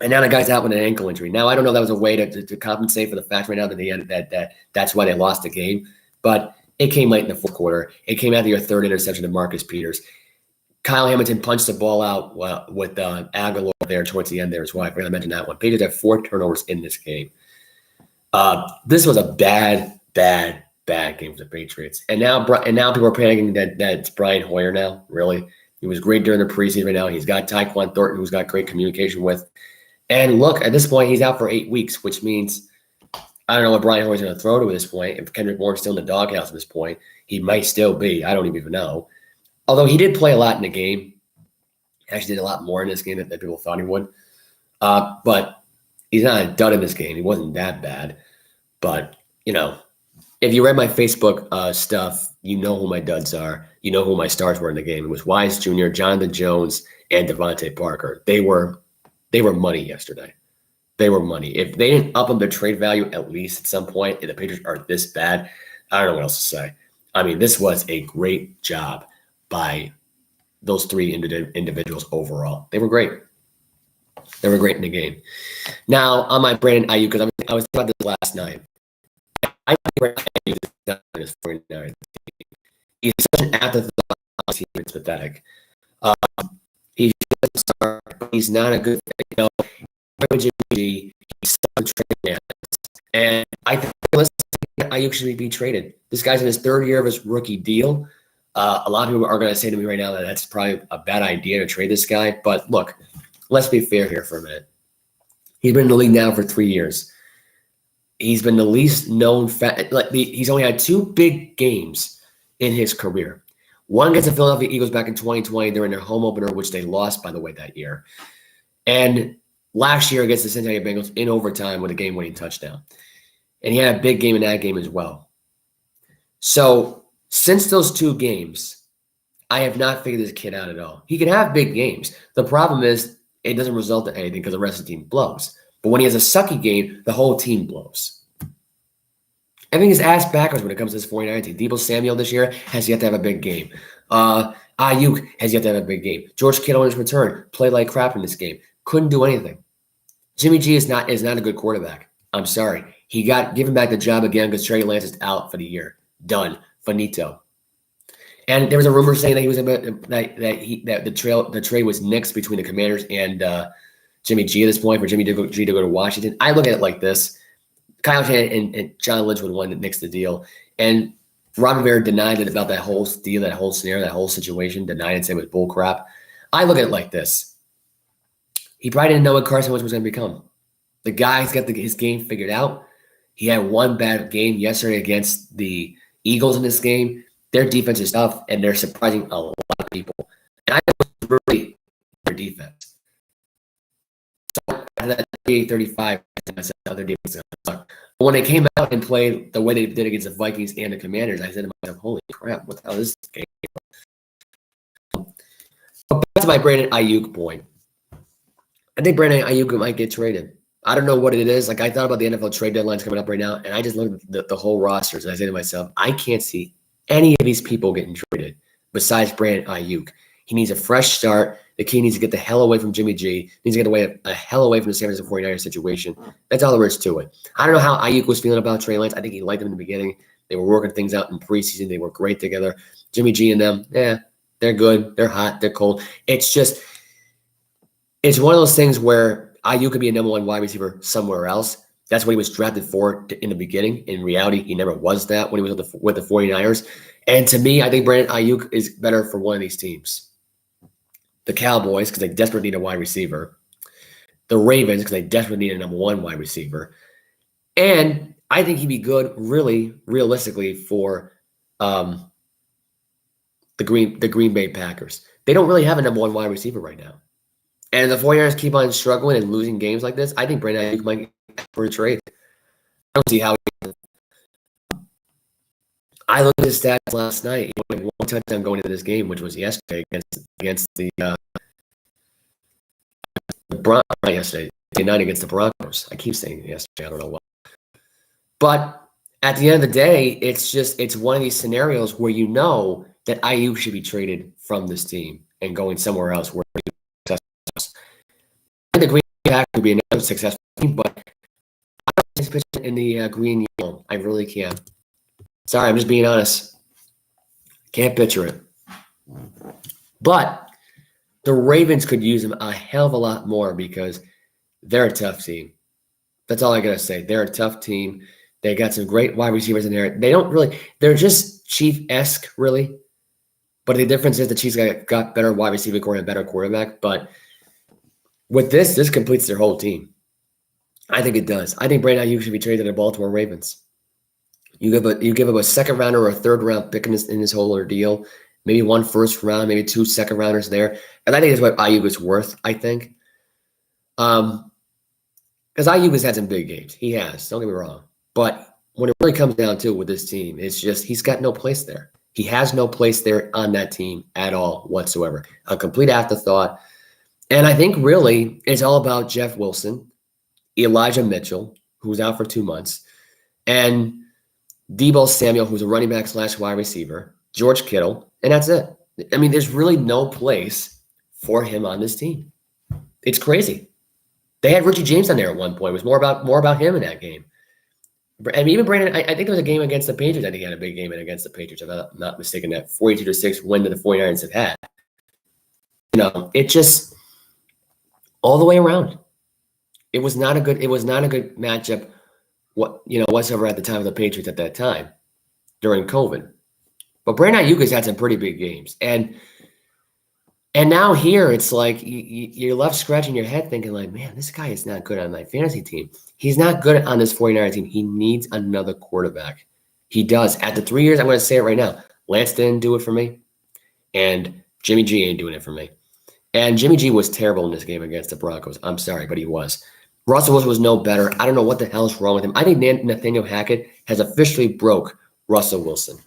And now the guy's out with an ankle injury. Now, I don't know if that was a way to compensate for the fact right now that that's why they lost the game, but it came late in the fourth quarter. It came after your 3rd interception to Marcus Peters. Kyle Hamilton punched the ball out with Aguilar there towards the end there as well. I forgot to mention that one. Patriots had 4 turnovers in this game. This was a bad game for the Patriots. And now people are panicking that it's Brian Hoyer now. Really? He was great during the preseason right now. He's got Tyquan Thornton, who's got great communication with. And look, at this point, he's out for 8 weeks, which means I don't know what Brian Hoyer's going to throw to at this point. If Kendrick Bourne's still in the doghouse at this point, he might still be. I don't even know. Although he did play a lot in the game. He actually did a lot more in this game than people thought he would. But he's not done in this game. He wasn't that bad. But, if you read my Facebook stuff, you know who my duds are. You know who my stars were in the game. It was Wise Jr., Jonathan Jones, and Devontae Parker. They were money yesterday. They were money. If they didn't up them their trade value at least at some point, if the Patriots are this bad, I don't know what else to say. I mean, this was a great job by those 3 individuals overall. They were great. They were great in the game. Now, on my Brandon Ayuk, because I was thinking about this last night. I think Brandon Ayuk is 49. He's such an afterthought. It's pathetic. He's not a good Jimmy. He's and I think Ayuk should be traded. This guy's in his 3rd year of his rookie deal. A lot of people are going to say to me right now that that's probably a bad idea to trade this guy. But look, let's be fair here for a minute. He's been in the league now for 3 years. He's been the least known. He's only had 2 big games in his career. One against the Philadelphia Eagles back in 2020 during their home opener, which they lost, by the way, that year. And last year against the Cincinnati Bengals in overtime with a game-winning touchdown. And he had a big game in that game as well. So since those 2 games, I have not figured this kid out at all. He can have big games. The problem is it doesn't result in anything because the rest of the team blows. But when he has a sucky game, the whole team blows. Everything is ass backwards when it comes to this 49 team. Deebo Samuel this year has yet to have a big game. Ayuk has yet to have a big game. George Kittle in his return played like crap in this game. Couldn't do anything. Jimmy G is not a good quarterback. I'm sorry. He got given back the job again because Trey Lance is out for the year. Done. Finito. And there was a rumor saying that he was that the trade was nixed between the Commanders and Jimmy G at this point for Jimmy G to go to Washington. I look at it like this. Kyle Shanahan and John Lynch were the one that nixed the deal. And Ron Rivera denied it about that whole deal, that whole scenario, that whole situation, denied and said it was bull crap. I look at it like this. He probably didn't know what Carson Wentz was going to become. The guy's got his game figured out. He had one bad game yesterday against the Eagles in this game. Their defense is tough, and they're surprising a lot of people. And I was really their defense. So that 38-35, other defense. But when they came out and played the way they did against the Vikings and the Commanders, I said to myself, holy crap, what the hell is this game? to my Brandon Ayuk point. I think Brandon Ayuk might get traded. I don't know what it is. Like, I thought about the NFL trade deadlines coming up right now, and I just look at the whole rosters, and I say to myself, I can't see any of these people getting traded besides Brandon Ayuk. He needs a fresh start. The kid needs to get the hell away from Jimmy G. Needs to get a hell away from the San Francisco 49ers situation. That's all there is to it. I don't know how Ayuk was feeling about Trey Lance. I think he liked him in the beginning. They were working things out in preseason. They were great together. Jimmy G and them, they're good. They're hot. They're cold. It's one of those things where Ayuk could be a number one wide receiver somewhere else. That's what he was drafted for in the beginning. In reality, he never was that when he was with the 49ers. And to me, I think Brandon Ayuk is better for one of these teams. The Cowboys, because they desperately need a wide receiver. The Ravens, because they desperately need a number one wide receiver. And I think he'd be good, really, realistically, for the Green Bay Packers. They don't really have a number one wide receiver right now. And the 49ers keep on struggling and losing games like this. I think Brandon Ayuk might get for a trade. I don't see how I looked at his stats last night. He had one touchdown going into this game, which was yesterday against the Broncos. Yesterday, the night against the Broncos. I keep saying yesterday. I don't know why. But at the end of the day, it's one of these scenarios where you know that Ayuk should be traded from this team and going somewhere else where he's successful. I think the Green Bay Packers would be another successful team, but I don't think he's pitching in the green yellow. I really can't. Sorry, I'm just being honest. Can't picture it. But the Ravens could use him a hell of a lot more because they're a tough team. That's all I got to say. They're a tough team. They got some great wide receivers in there. They're just Chief-esque, really. But the difference is the Chiefs got better wide receiver core and a better quarterback. But with this completes their whole team. I think it does. I think Brandon Ayuk should be traded to the Baltimore Ravens. You give up a second rounder or a third round pick in this whole ordeal, maybe one first round, maybe 2 second rounders there, and I think that's what Ayuk is worth. I think, because Ayuk has had some big games, he has. Don't get me wrong, but when it really comes down to it with this team, it's just he's got no place there. He has no place there on that team at all whatsoever. A complete afterthought, and I think really it's all about Jeff Wilson, Elijah Mitchell, who's out for 2 months, and Deebo Samuel, who's a running back / wide receiver, George Kittle, and that's it. I mean, there's really no place for him on this team. It's crazy. They had Richie James on there at one point. It was more about him in that game. And even Brandon, I think there was a game against the Patriots. I think he had a big game against the Patriots, if I'm not mistaken, that 42-6 win that the 49ers have had. It just all the way around. It was not a good matchup whatsoever at the time of the Patriots at that time during COVID. But Brandon Ayuk has had some pretty big games. And now here it's like you're left scratching your head thinking like, man, this guy is not good on my fantasy team. He's not good on this 49er team. He needs another quarterback. He does. After 3 years, I'm going to say it right now, Lance didn't do it for me, and Jimmy G ain't doing it for me. And Jimmy G was terrible in this game against the Broncos. I'm sorry, but he was. Russell Wilson was no better. I don't know what the hell is wrong with him. I think Nathaniel Hackett has officially broke Russell Wilson.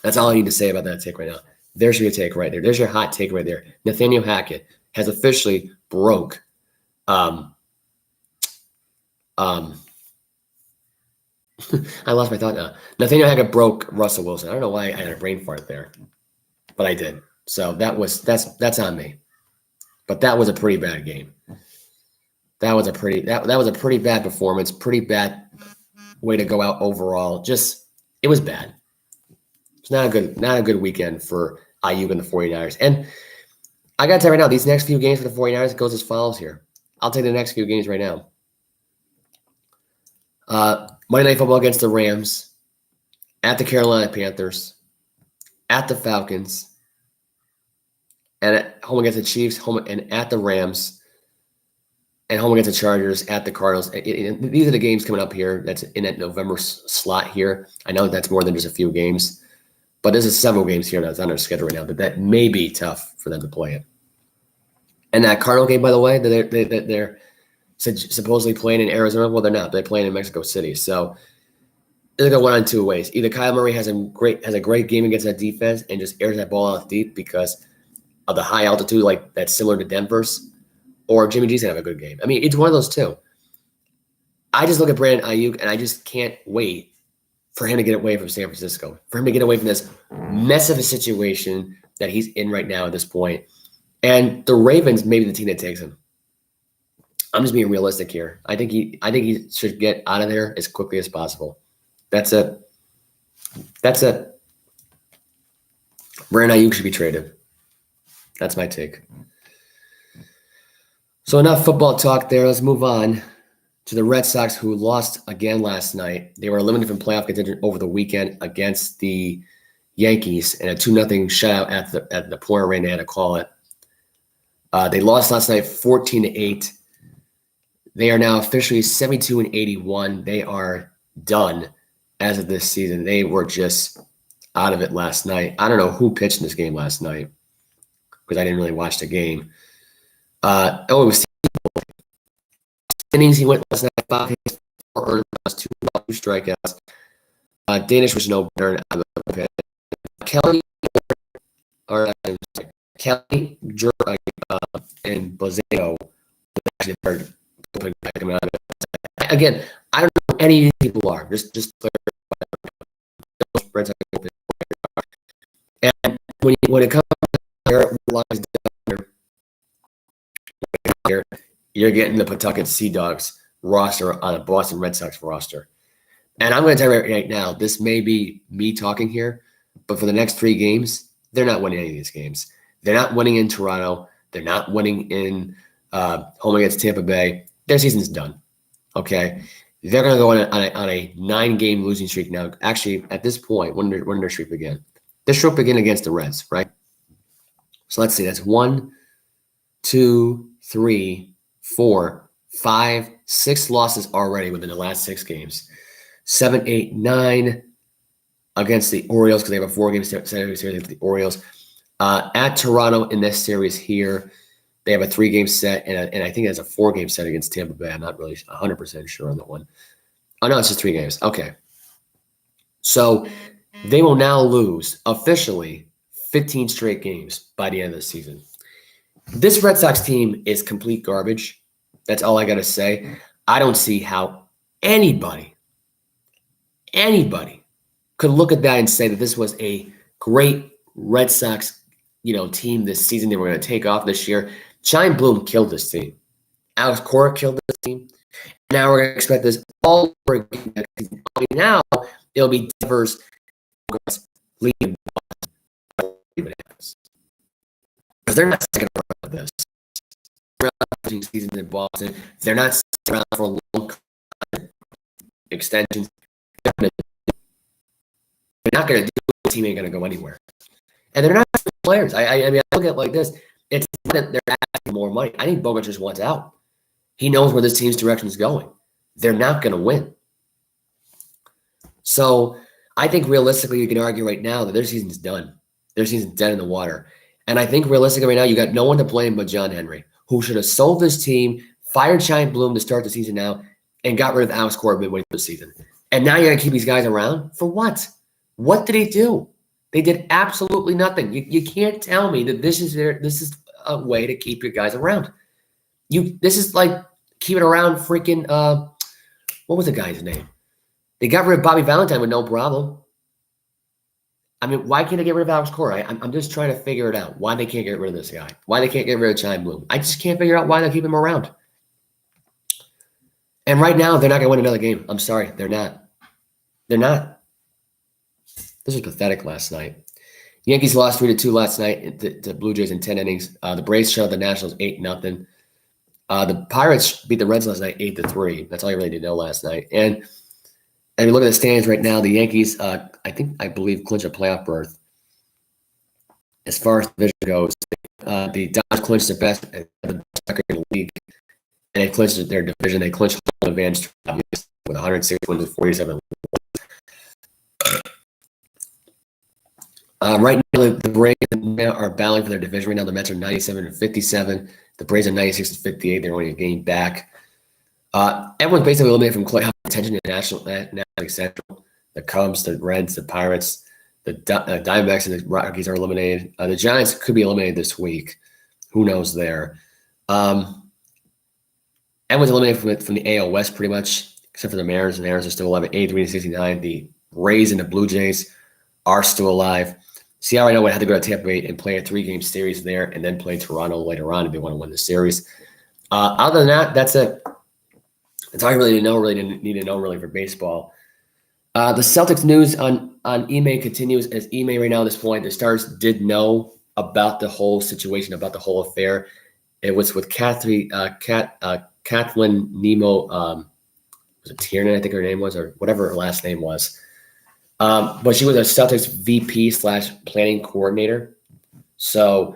That's all I need to say about that take right now. There's your take right there. There's your hot take right there. Nathaniel Hackett has officially broke I lost my thought now. Nathaniel Hackett broke Russell Wilson. I don't know why I had a brain fart there, but I did. So that's on me. But that was a pretty bad game. That was a pretty bad performance, pretty bad way to go out overall. Just it was bad. It's not a good weekend for Ayuk and the 49ers. And I gotta tell you right now, these next few games for the 49ers, it goes as follows here. I'll take the next few games right now. Monday Night Football against the Rams, at the Carolina Panthers, at the Falcons, and at home against the Chiefs, home and at the Rams, and home against the Chargers, at the Cardinals. These are the games coming up here. That's in that November slot here. I know that's more than just a few games, but there's several games here that's on their schedule right now that may be tough for them to play it. And that Cardinal game, by the way, they're supposedly playing in Arizona. Well, they're not. They're playing in Mexico City. So they're going to go one on two ways. Either Kyle Murray has a great game against that defense and just airs that ball out deep because of the high altitude, like that's similar to Denver's, or Jimmy G's gonna have a good game. I mean, it's one of those two. I just look at Brandon Ayuk and I just can't wait for him to get away from San Francisco, for him to get away from this mess of a situation that he's in right now at this point. And the Ravens may be the team that takes him. I'm just being realistic here. I think he should get out of there as quickly as possible. That's it. That's it. Brandon Ayuk should be traded. That's my take. So enough football talk there. Let's move on to the Red Sox, who lost again last night. They were eliminated from playoff contention over the weekend against the Yankees in a 2-0 shutout at the point rain they had to call it. They lost last night 14-8. They are now officially 72-81. They are done as of this season. They were just out of it last night. I don't know who pitched in this game last night because I didn't really watch the game. It was innings. He went last night, 5 hits, 4 earned runs, 2 strikeouts. Danish was no better than Kelly and Bozano actually better. Again, I don't know who any of these people are. Just and when it comes to you're getting the Pawtucket Sea Dogs roster on a Boston Red Sox roster. And I'm going to tell you right now, this may be me talking here, but for the next 3 games, they're not winning any of these games. They're not winning in Toronto. They're not winning in home against Tampa Bay. Their season's done. Okay, they're going to go on a 9-game losing streak now. Actually, at this point, when did their streak begin? Their streak began against the Reds, right? So let's see. That's 1, 2, 3, 4, 5, 6 losses already within the last 6 games. 7, 8, 9 against the Orioles because they have a 4-game series with the Orioles. At Toronto in this series here, they have a 3-game set, and I think it's a 4-game set against Tampa Bay. I'm not really 100% sure on that one. Oh, no, it's just 3 games. Okay. So they will now lose officially 15 straight games by the end of the season. This Red Sox team is complete garbage. That's all I got to say. I don't see how anybody could look at that and say that this was a great Red Sox, team this season. They were going to take off this year. Chaim Bloom killed this team. Alex Cora killed this team. Now we're going to expect this all over again next season. Now it'll be diverse leading because they're not sticking around with this. Season in Boston, they're not sticking around for a long extensions. They're not going to do it. The team ain't going to go anywhere. And they're not players. I mean, I look at it like this. It's not that they're asking more money. I think Bogut just wants out. He knows where this team's direction is going. They're not going to win. So I think realistically, you can argue right now that their season's done. Their season's dead in the water. And I think realistically right now, you got no one to blame but John Henry, who should have sold this team, fired Chaim Bloom to start the season now, and got rid of Alex Cora midway through the season. And now you're going to keep these guys around? For what? What did he do? They did absolutely nothing. You can't tell me that this is a way to keep your guys around. This is like keeping around freaking what was the guy's name? They got rid of Bobby Valentine with no problem. I mean, why can't they get rid of Alex Cora? I'm just trying to figure it out. Why they can't get rid of this guy? Why they can't get rid of Chaim Bloom? I just can't figure out why they keep him around. And right now, they're not going to win another game. I'm sorry, they're not. They're not. This was pathetic last night. Yankees lost 3-2 last night to Blue Jays in 10 innings. The Braves shut out the Nationals 8-0. The Pirates beat the Reds last night 8-3. That's all you really need to know last night. And you look at the standings right now, the Yankees, I believe, clinch a playoff berth. As far as the division goes, the Dodgers clinched the best record in the league, and they clinched their division. They clinched home advantage with 106 wins with 47. Right now, the Braves are battling for their division. Right now, the Mets are 97-57. The Braves are 96-58. They're only a game back. Everyone's basically eliminated from playoff attention in the National League Central. The Cubs, the Reds, the Pirates, The Diamondbacks and the Rockies are eliminated. The Giants could be eliminated this week. Who knows there? Everyone's eliminated from the AL West pretty much, except for the Mariners. The Mariners are still alive at 83-69. The Rays and the Blue Jays are still alive. Seattle right now would have to go to Tampa Bay and play a 3-game series there and then play Toronto later on if they want to win the series. Other than that, that's it. That's all I really need to know for baseball. The Celtics news on Ime continues as Ime right now at this point. The Stars did know about the whole situation, about the whole affair. It was with Kathleen Nemo, was it Tiernan, I think her name was, or whatever her last name was. But she was a Celtics VP/planning coordinator. So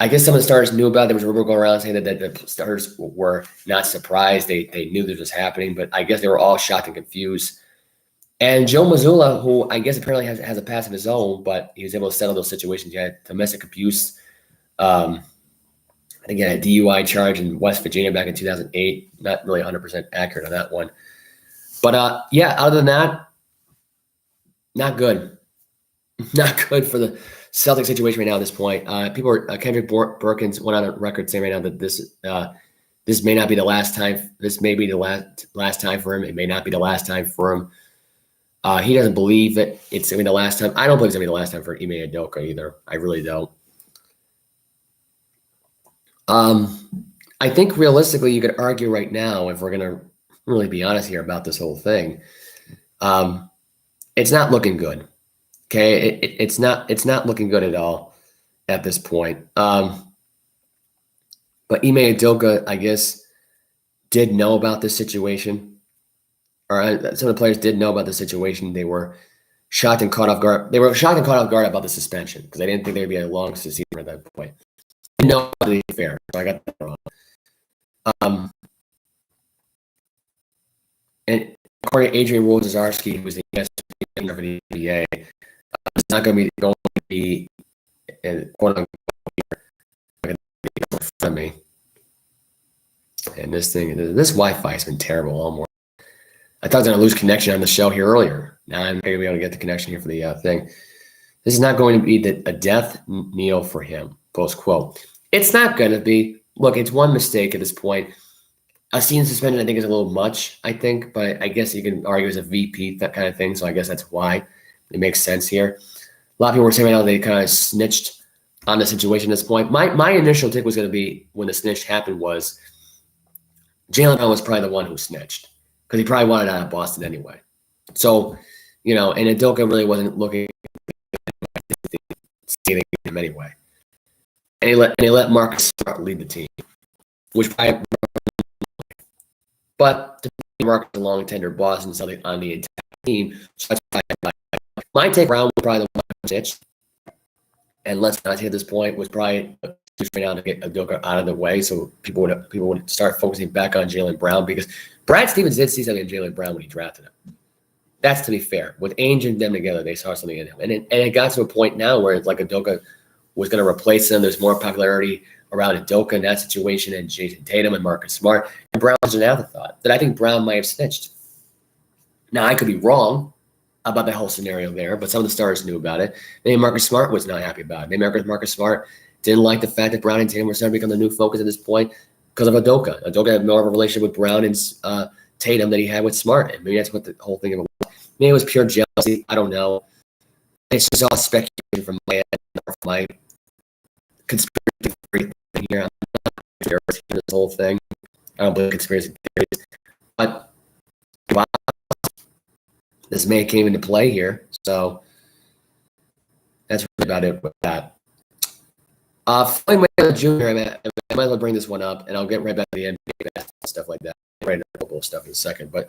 I guess some of the Stars knew about it. There was a rumor going around saying that the Stars were not surprised. They knew this was happening, but I guess they were all shocked and confused. And Joe Mazzulla, who I guess apparently has a past of his own, but he was able to settle those situations. He had domestic abuse. I think he had a DUI charge in West Virginia back in 2008. Not really 100% accurate on that one. But other than that, not good. Not good for the Celtic situation right now at this point. Kendrick Perkins went on a record saying right now that this may not be the last time. This may be the last time for him. It may not be the last time for him. He doesn't believe that it's going to be the last time. I don't believe it's going to be the last time for Ime Udoka either. I really don't. I think realistically, you could argue right now, if we're going to really be honest here about this whole thing, it's not looking good. Okay, it's not looking good at all at this point. But Ime Udoka, I guess, did know about this situation. Or some of the players did know about the situation. They were shocked and caught off guard. They were shocked and caught off guard about the suspension because they didn't think there would be a long season at that point. They didn't know about the affair, so I got that wrong. And according to Adrian Wojnarowski, who was the ESPN for the NBA, it's not going to be quote unquote in front of me. And this Wi-Fi has been terrible all morning. I thought I was going to lose connection on the show here earlier. Now I'm going to be able to get the connection here for the thing. This is not going to be a death knell for him, post quote. It's not going to be. Look, it's one mistake at this point. A season suspension, I think, is a little much, I think, but I guess you can argue as a VP, that kind of thing. So I guess that's why it makes sense here. A lot of people were saying right now they kind of snitched on the situation at this point. My initial take was going to be when the snitch happened was Jaylen Brown was probably the one who snitched because he probably wanted out of Boston anyway. So, and Udoka really wasn't looking at him anyway. And he let Marcus Smart lead the team, which probably. But to be Marcus a long tender Boston something on the entire team. So that's my take. Brown was probably the one who snitched. And let's not say at this point was probably just right now to get Udoka out of the way, so people would start focusing back on Jaylen Brown because Brad Stevens did see something in Jaylen Brown when he drafted him. That's to be fair. With Ainge and them together, they saw something in him, and it got to a point now where it's like Udoka was going to replace him. There's more popularity around Udoka in that situation, and Jason Tatum and Marcus Smart. And Brown's an afterthought that I think Brown might have snitched. Now I could be wrong about the whole scenario there, but some of the Stars knew about it. Maybe Marcus Smart was not happy about it. Maybe Marcus Smart didn't like the fact that Brown and Tatum were starting to become the new focus at this point because of Udoka. Udoka had more of a relationship with Brown and Tatum than he had with Smart. And maybe that's what the whole thing was. Maybe it was pure jealousy. I don't know. It's just all speculation from my end, from my conspiracy theory thing here. I'm not sure this whole thing. I don't believe conspiracy theories. But wow, this may came into play here. So that's really about it with that. Floyd Mayweather Jr., I might as well bring this one up, and I'll get right back to the NBA and stuff like that. Right into football stuff in a second. But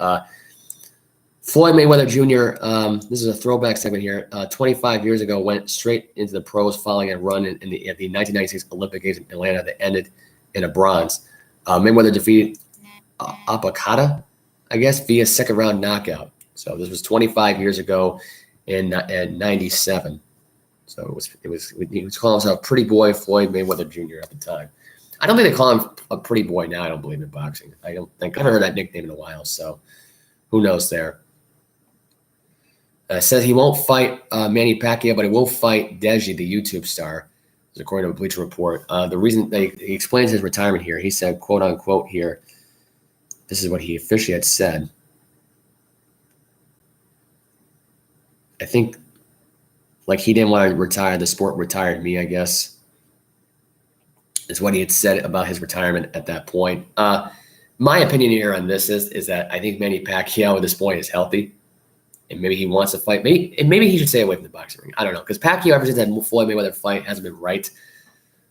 Floyd Mayweather Jr., this is a throwback segment here, 25 years ago, went straight into the pros following a run at the 1996 Olympic Games in Atlanta that ended in a bronze. Mayweather defeated Apakata, I guess, via second-round knockout. So this was 25 years ago in 97. So he was calling himself Pretty Boy Floyd Mayweather Jr. at the time. I don't think they call him a pretty boy now. I don't believe in boxing. I haven't heard that nickname in a while. So who knows there? Says he won't fight Manny Pacquiao, but he will fight Deji, the YouTube star, according to a Bleacher Report. The reason he explains his retirement here, he said, quote unquote, here, this is what he officially had said. I think, like, he didn't want to retire. The sport retired me, I guess, is what he had said about his retirement at that point. My opinion here on this is that I think Manny Pacquiao at this point is healthy. And maybe he wants to fight. Maybe he should stay away from the boxing ring. I don't know. Because Pacquiao, ever since that Floyd Mayweather fight, hasn't been right.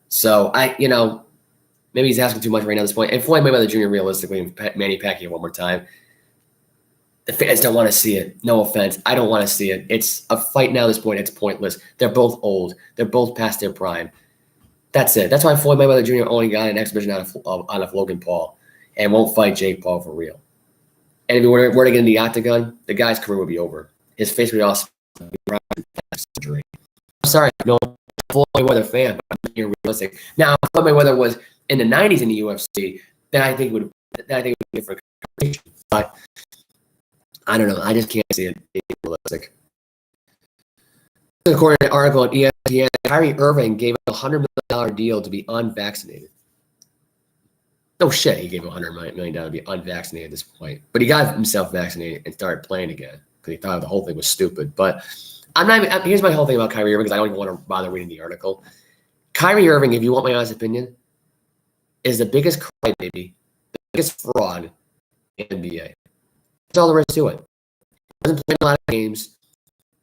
So, maybe he's asking too much right now at this point. And Floyd Mayweather Jr., realistically, and Manny Pacquiao one more time, the fans don't want to see it. No offense. I don't want to see it. It's a fight now at this point. It's pointless. They're both old. They're both past their prime. That's it. That's why Floyd Mayweather Jr. only got an exhibition out of Logan Paul and won't fight Jake Paul for real. And if he were to get in the octagon, the guy's career would be over. His face would be all surgery. I'm sorry, no Floyd Mayweather fan, but I'm being realistic. Now, if Floyd Mayweather was in the 90s in the UFC, then I think it would be different. But I don't know. I just can't see it being realistic. According to an article on ESPN, Kyrie Irving gave a $100 million deal to be unvaccinated. No shit, he gave a $100 million to be unvaccinated at this point. But he got himself vaccinated and started playing again because he thought the whole thing was stupid. But here's my whole thing about Kyrie Irving because I don't even want to bother reading the article. Kyrie Irving, if you want my honest opinion, is the biggest crybaby, the biggest fraud in the NBA. That's all there is to it. He doesn't play a lot of games,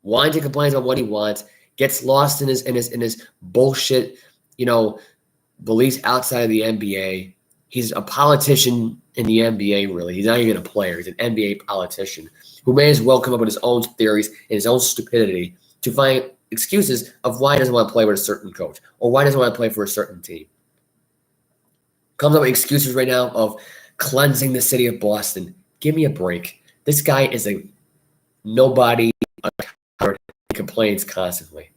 whines and complains about what he wants, gets lost in his bullshit, beliefs outside of the NBA. He's a politician in the NBA, really. He's not even a player. He's an NBA politician who may as well come up with his own theories and his own stupidity to find excuses of why he doesn't want to play with a certain coach or why he doesn't want to play for a certain team. Comes up with excuses right now of cleansing the city of Boston. Give me a break. This guy is a nobody. He complains constantly.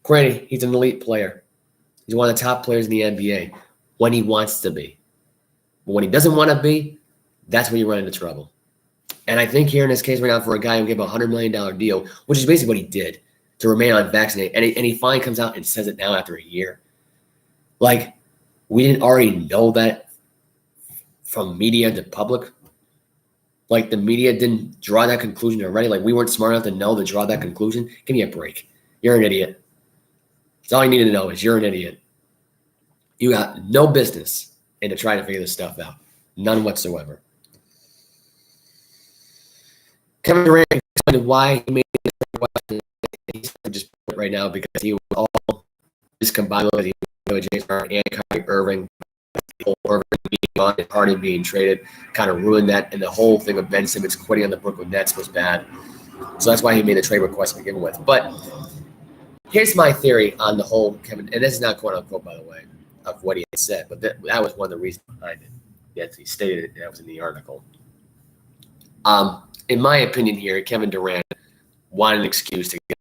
Granted, he's an elite player. He's one of the top players in the NBA. When he wants to be. But when he doesn't want to be, that's when you run into trouble. And I think here in this case right now for a guy who gave a $100 million deal, which is basically what he did to remain unvaccinated, and he finally comes out and says it now after a year. Like, we didn't already know that from media to public. Like, the media didn't draw that conclusion already. Like, we weren't smart enough to know to draw that conclusion. Give me a break. You're an idiot. That's all you need to know is you're an idiot. You got no business into trying to figure this stuff out. None whatsoever. Kevin Durant explained why he made this. He's just right now because he was all discombobulated with James Harden and Kyrie Irving. Irving being gone and Harden being traded kind of ruined that, and the whole thing of Ben Simmons quitting on the Brooklyn Nets was bad. So that's why he made the trade request to begin with. But here's my theory on the whole Kevin, and this is not quote unquote, by the way, of what he had said, but that was one of the reasons behind it. Yes, he stated it. That was in the article. In my opinion here, Kevin Durant wanted an excuse to get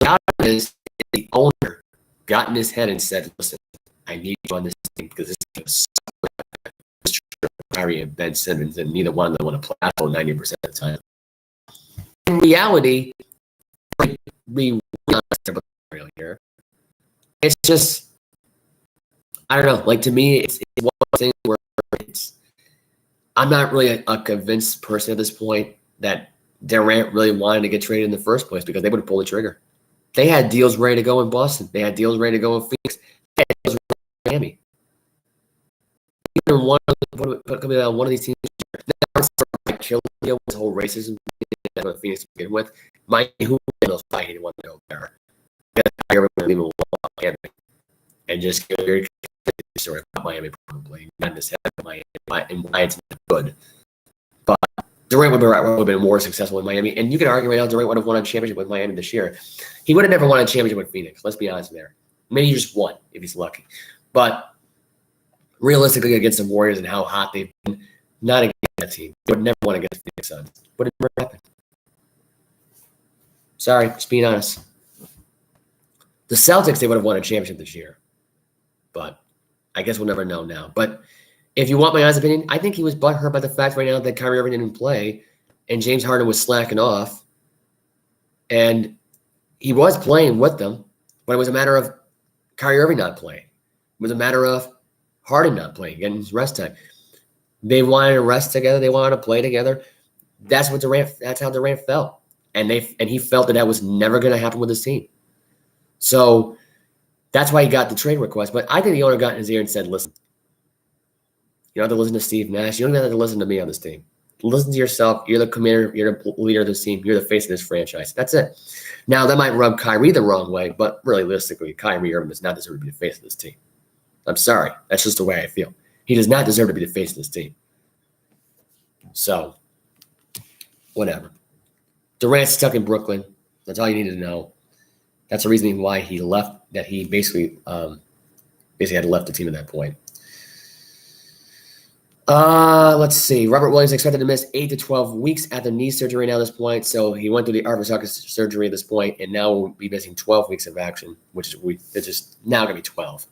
out of this. The owner got in his head and said, listen, I need you on this team because this is Kyrie and Ben Simmons, and neither one of them want to play at 90% of the time. In reality, be honest about the here. It's just, I don't know. Like, to me, it's one thing where I'm not really a convinced person at this point that Durant really wanted to get traded in the first place because they would have pulled the trigger. They had deals ready to go in Boston. They had deals ready to go in Phoenix. They had deals ready to go in Miami. Even one of these teams, now kill the deal with this whole racism with Phoenix to begin with. Who knows why he didn't want to go there? Leave him Miami and just get a very story about Miami, probably not in his head, Miami, and why it's not good. But Durant would have been more successful in Miami, and you can argue right now Durant would have won a championship with Miami this year. He would have never won a championship with Phoenix. Let's be honest there. Maybe just one if he's lucky. But realistically, against the Warriors and how hot they've been, not against that team. He would never won against the Phoenix Suns. Would never happen. Sorry, just being honest. The Celtics, they would have won a championship this year. But I guess we'll never know now. But if you want my honest opinion, I think he was butthurt by the fact right now that Kyrie Irving didn't play and James Harden was slacking off. And he was playing with them, but it was a matter of Kyrie Irving not playing. It was a matter of Harden not playing, getting his rest time. They wanted to rest together. They wanted to play together. That's how Durant felt. And he felt that was never going to happen with his team. So that's why he got the trade request. But I think the owner got in his ear and said, listen, you don't have to listen to Steve Nash. You don't even have to listen to me on this team. Listen to yourself. You're the commander. You're the leader of this team. You're the face of this franchise. That's it. Now, that might rub Kyrie the wrong way, but realistically, Kyrie Irving does not deserve to be the face of this team. I'm sorry. That's just the way I feel. He does not deserve to be the face of this team. So, whatever. Durant's stuck in Brooklyn. That's all you need to know. That's the reason why he left, that he basically had left the team at that point. Let's see. Robert Williams expected to miss 8 to 12 weeks after knee surgery now at this point. So he went through the arthroscopic surgery at this point, and now will be missing 12 weeks of action, which is just now going to be 12.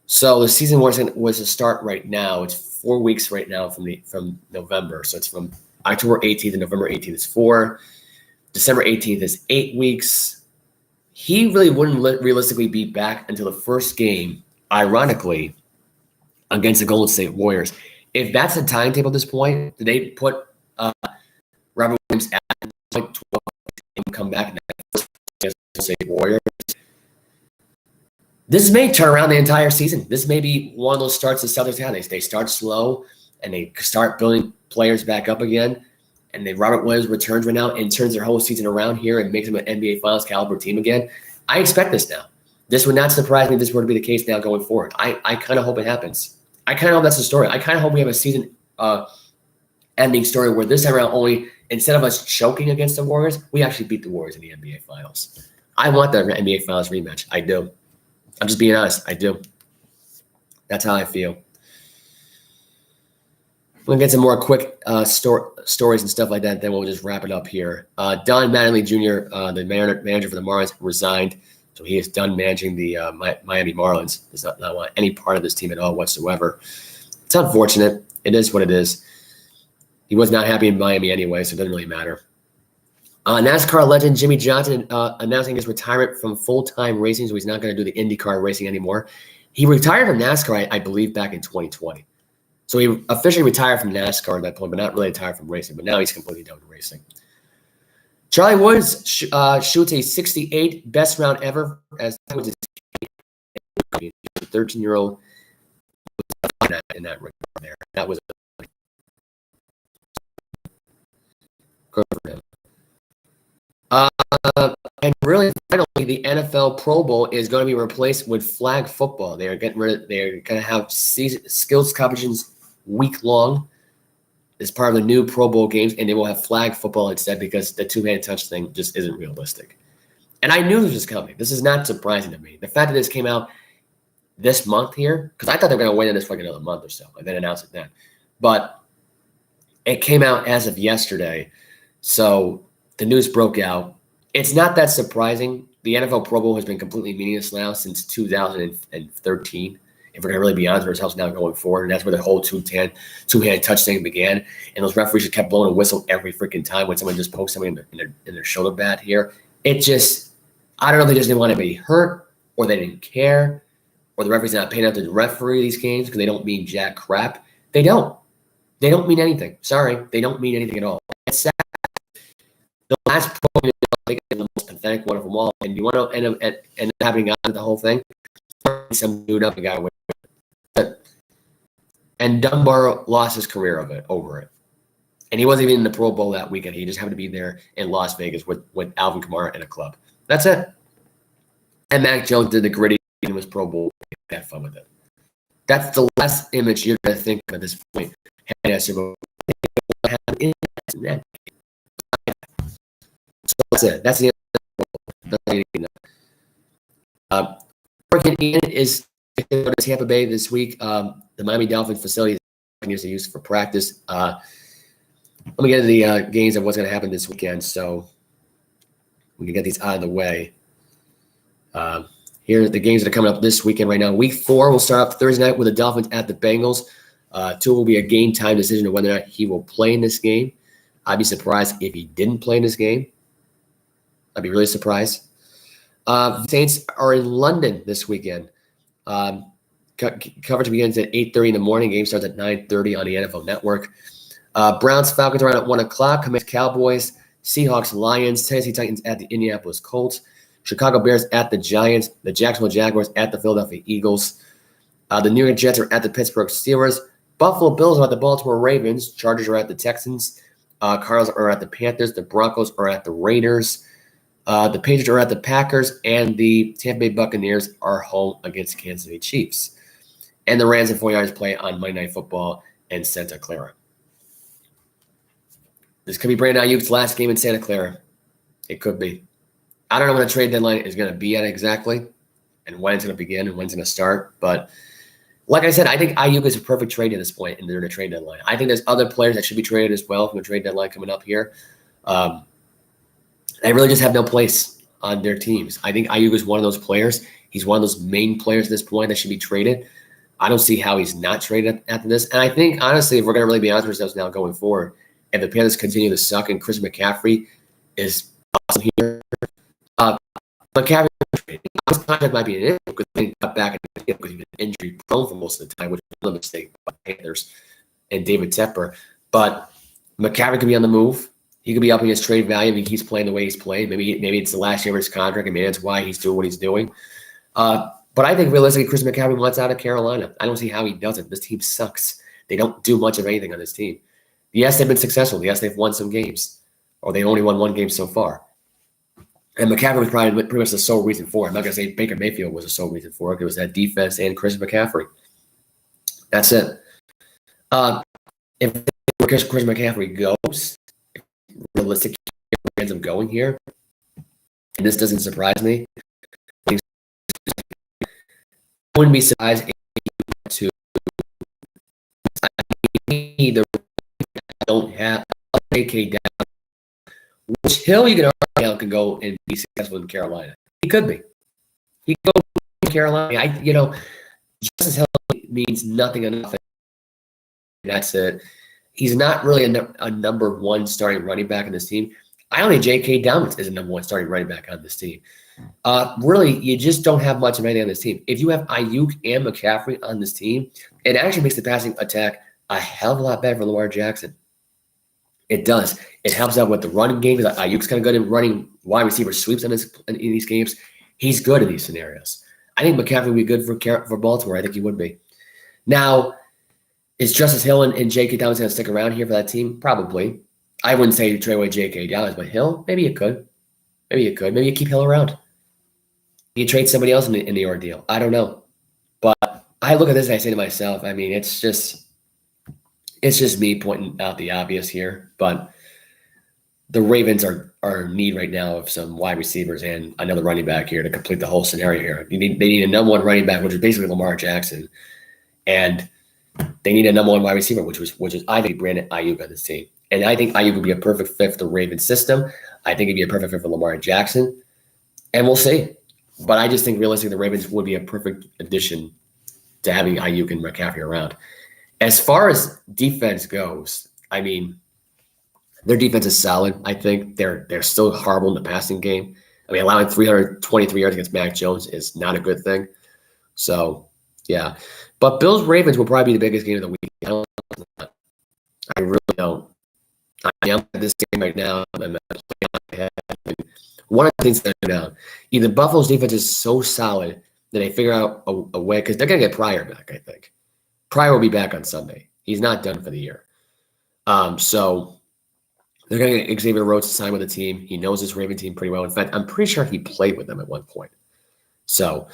So the season was to start right now. It's 4 weeks right now from November. So it's from October 18th to November 18th is 4. December 18th is 8 weeks. He really wouldn't realistically be back until the first game, ironically, against the Golden State Warriors. If that's the timetable at this point, did they put Robert Williams at 12 and come back and Golden State Warriors? This may turn around the entire season. This may be one of those starts the Celtics have. They start slow and they start building players back up again. And then Robert Williams returns right now and turns their whole season around here and makes them an NBA Finals caliber team again. I expect this now. This would not surprise me if this were to be the case now going forward. I kind of hope it happens. I kind of hope that's the story. I kind of hope we have a season ending story where this time around only, instead of us choking against the Warriors, we actually beat the Warriors in the NBA Finals. I want the NBA Finals rematch. I do. I'm just being honest. I do. That's how I feel. We'll get some more quick stories and stuff like that. Then we'll just wrap it up here. Don Mattingly Jr., the manager for the Marlins, resigned. So he is done managing the Miami Marlins. Does not want any part of this team at all whatsoever. It's unfortunate. It is what it is. He was not happy in Miami anyway, so it doesn't really matter. NASCAR legend Jimmy Johnson announcing his retirement from full-time racing, so he's not going to do the IndyCar racing anymore. He retired from NASCAR, I believe, back in 2020. So he officially retired from NASCAR at that point, but not really retired from racing. But now he's completely done with racing. Charlie Woods shoots a 68 best round ever as a 13-year-old in that record there. That was good for him. And really, finally, the NFL Pro Bowl is going to be replaced with flag football. They're going to have skills competitions week long as part of the new Pro Bowl games, and they will have flag football instead because the two-hand touch thing just isn't realistic. And I knew this was coming. This is not surprising to me. The fact that this came out this month here, because I thought they were going to wait in this for like another month or so, and then announce it then. But it came out as of yesterday, so the news broke out. It's not that surprising. The NFL Pro Bowl has been completely meaningless now since 2013. If we're going to really be honest with ourselves now going forward, and that's where the whole two-hand touch thing began. And those referees just kept blowing a whistle every freaking time when someone just poked somebody in their shoulder pad here. It just, I don't know if they just didn't want to be hurt, or they didn't care, or the referee's not paying out to referee these games because they don't mean jack crap. They don't. They don't mean anything. Sorry, they don't mean anything at all. It's sad. The last Pro Bowl is the most pathetic one of them all, and you want to end up having on the whole thing. Some dude up a guy with it. And Dunbar lost his career over it. And he wasn't even in the Pro Bowl that weekend. He just happened to be there in Las Vegas with Alvin Kamara in a club. That's it. And Mac Jones did the gritty in his Pro Bowl. Had fun with it. That's the last image you're going to think of at this point. So that's it. That's the end. Hurricane Ian is in Tampa Bay this week. The Miami Dolphins facility is used for practice. Let me get into the games of what's going to happen this weekend, so we can get these out of the way. Here are the games that are coming up this weekend right now. Week 4 will start off Thursday night with the Dolphins at the Bengals. Two will be a game time decision of whether or not he will play in this game. I'd be surprised if he didn't play in this game. I'd be really surprised. Saints are in London this weekend. Coverage begins at 8:30 in the morning. Game starts at 9:30 on the NFL Network. Browns, Falcons around at 1 o'clock. Commanders, Cowboys, Seahawks, Lions, Tennessee Titans at the Indianapolis Colts, Chicago Bears at the Giants, the Jacksonville Jaguars at the Philadelphia Eagles. The New York Jets are at the Pittsburgh Steelers. Buffalo Bills are at the Baltimore Ravens. Chargers are at the Texans. Cardinals are at the Panthers. The Broncos are at the Raiders. The Patriots are at the Packers. And the Tampa Bay Buccaneers are home against Kansas City Chiefs. And the Rams and 49ers play on Monday Night Football in Santa Clara. This could be Brandon Ayuk's last game in Santa Clara. It could be. I don't know when the trade deadline is going to be at exactly and when it's going to begin and when it's going to start. But like I said, I think Ayuk is a perfect trade at this point during the trade deadline. I think there's other players that should be traded as well from the trade deadline coming up here. They really just have no place on their teams. I think Ayuk is one of those players. He's one of those main players at this point that should be traded. I don't see how he's not traded after this. And I think, honestly, if we're going to really be honest with ourselves now going forward, if the Panthers continue to suck and Chris McCaffrey is awesome here, McCaffrey, his contract might be an issue because they got back because he's been injury prone for most of the time, which is another mistake by Panthers and David Tepper. But McCaffrey could be on the move. He could be up in his trade value if he keeps playing the way he's playing. Maybe it's the last year of his contract, and maybe that's why he's doing what he's doing. But I think realistically, Chris McCaffrey wants out of Carolina. I don't see how he doesn't. This team sucks. They don't do much of anything on this team. Yes, they've been successful. Yes, they've won some games, or they only won one game so far. And McCaffrey was probably pretty much the sole reason for it. I'm not going to say Baker Mayfield was the sole reason for it. It was that defense and Chris McCaffrey. That's it. If Chris McCaffrey goes, realistically, ends up going here, and this doesn't surprise me, I wouldn't be surprised if either don't have AK down, which Hill you can argue can go and be successful in Carolina. He could be. He could go in Carolina. Justice Hill means nothing enough. That's it. He's not really a number one starting running back in this team. I only J.K. Dobbins is a number one starting running back on this team. Really, you just don't have much of anything on this team. If you have Ayuk and McCaffrey on this team, it actually makes the passing attack a hell of a lot better for Lamar Jackson. It does. It helps out with the running game. Ayuk's kind of good in running wide receiver sweeps in these games. He's good in these scenarios. I think McCaffrey would be good for Baltimore. I think he would be. Now, is Justice Hill and J.K. Dobbins going to stick around here for that team? Probably. I wouldn't say you trade away J.K. Dobbins, but Hill, maybe you could. Maybe you keep Hill around. You trade somebody else in the ordeal. I don't know. But I look at this and I say to myself, I mean, it's just me pointing out the obvious here. But the Ravens are in need right now of some wide receivers and another running back here to complete the whole scenario here. They need a number one running back, which is basically Lamar Jackson. And they need a number one wide receiver, which is I think Brandon Ayuk on this team. And I think Ayuk would be a perfect fit for the Ravens system. I think he'd be a perfect fit for Lamar Jackson. And we'll see. But I just think realistically the Ravens would be a perfect addition to having Ayuk and McCaffrey around. As far as defense goes, I mean, their defense is solid. I think they're still horrible in the passing game. I mean, allowing 323 yards against Mac Jones is not a good thing. So, yeah. But Bills-Ravens will probably be the biggest game of the week. I really don't. I'm at this game right now. One of the things that are down, either Buffalo's defense is so solid that they figure out a way, because they're going to get Pryor back, I think. Pryor will be back on Sunday. He's not done for the year. So they're going to get Xavier Rhodes to sign with the team. He knows this Raven team pretty well. In fact, I'm pretty sure he played with them at one point. So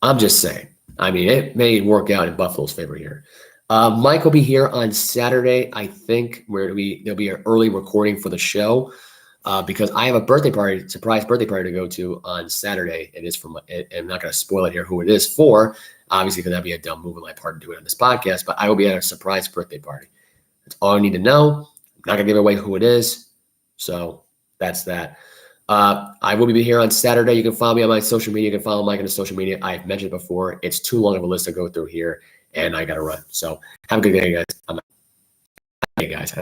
I'm just saying. I mean, it may work out in Buffalo's favor here. Mike will be here on Saturday, I think, where there'll be an early recording for the show because I have a surprise birthday party to go to on Saturday. It is from, I'm not going to spoil it here who it is for, obviously, because that'd be a dumb move on my part to do it on this podcast, but I will be at a surprise birthday party. That's all I need to know. I'm not going to give away who it is. So that's that. I will be here on Saturday. You can follow me on my social media. You can follow Mike on his social media. I've mentioned it before. It's too long of a list to go through here. and I got to run. So have a good day, guys. Hey, guys.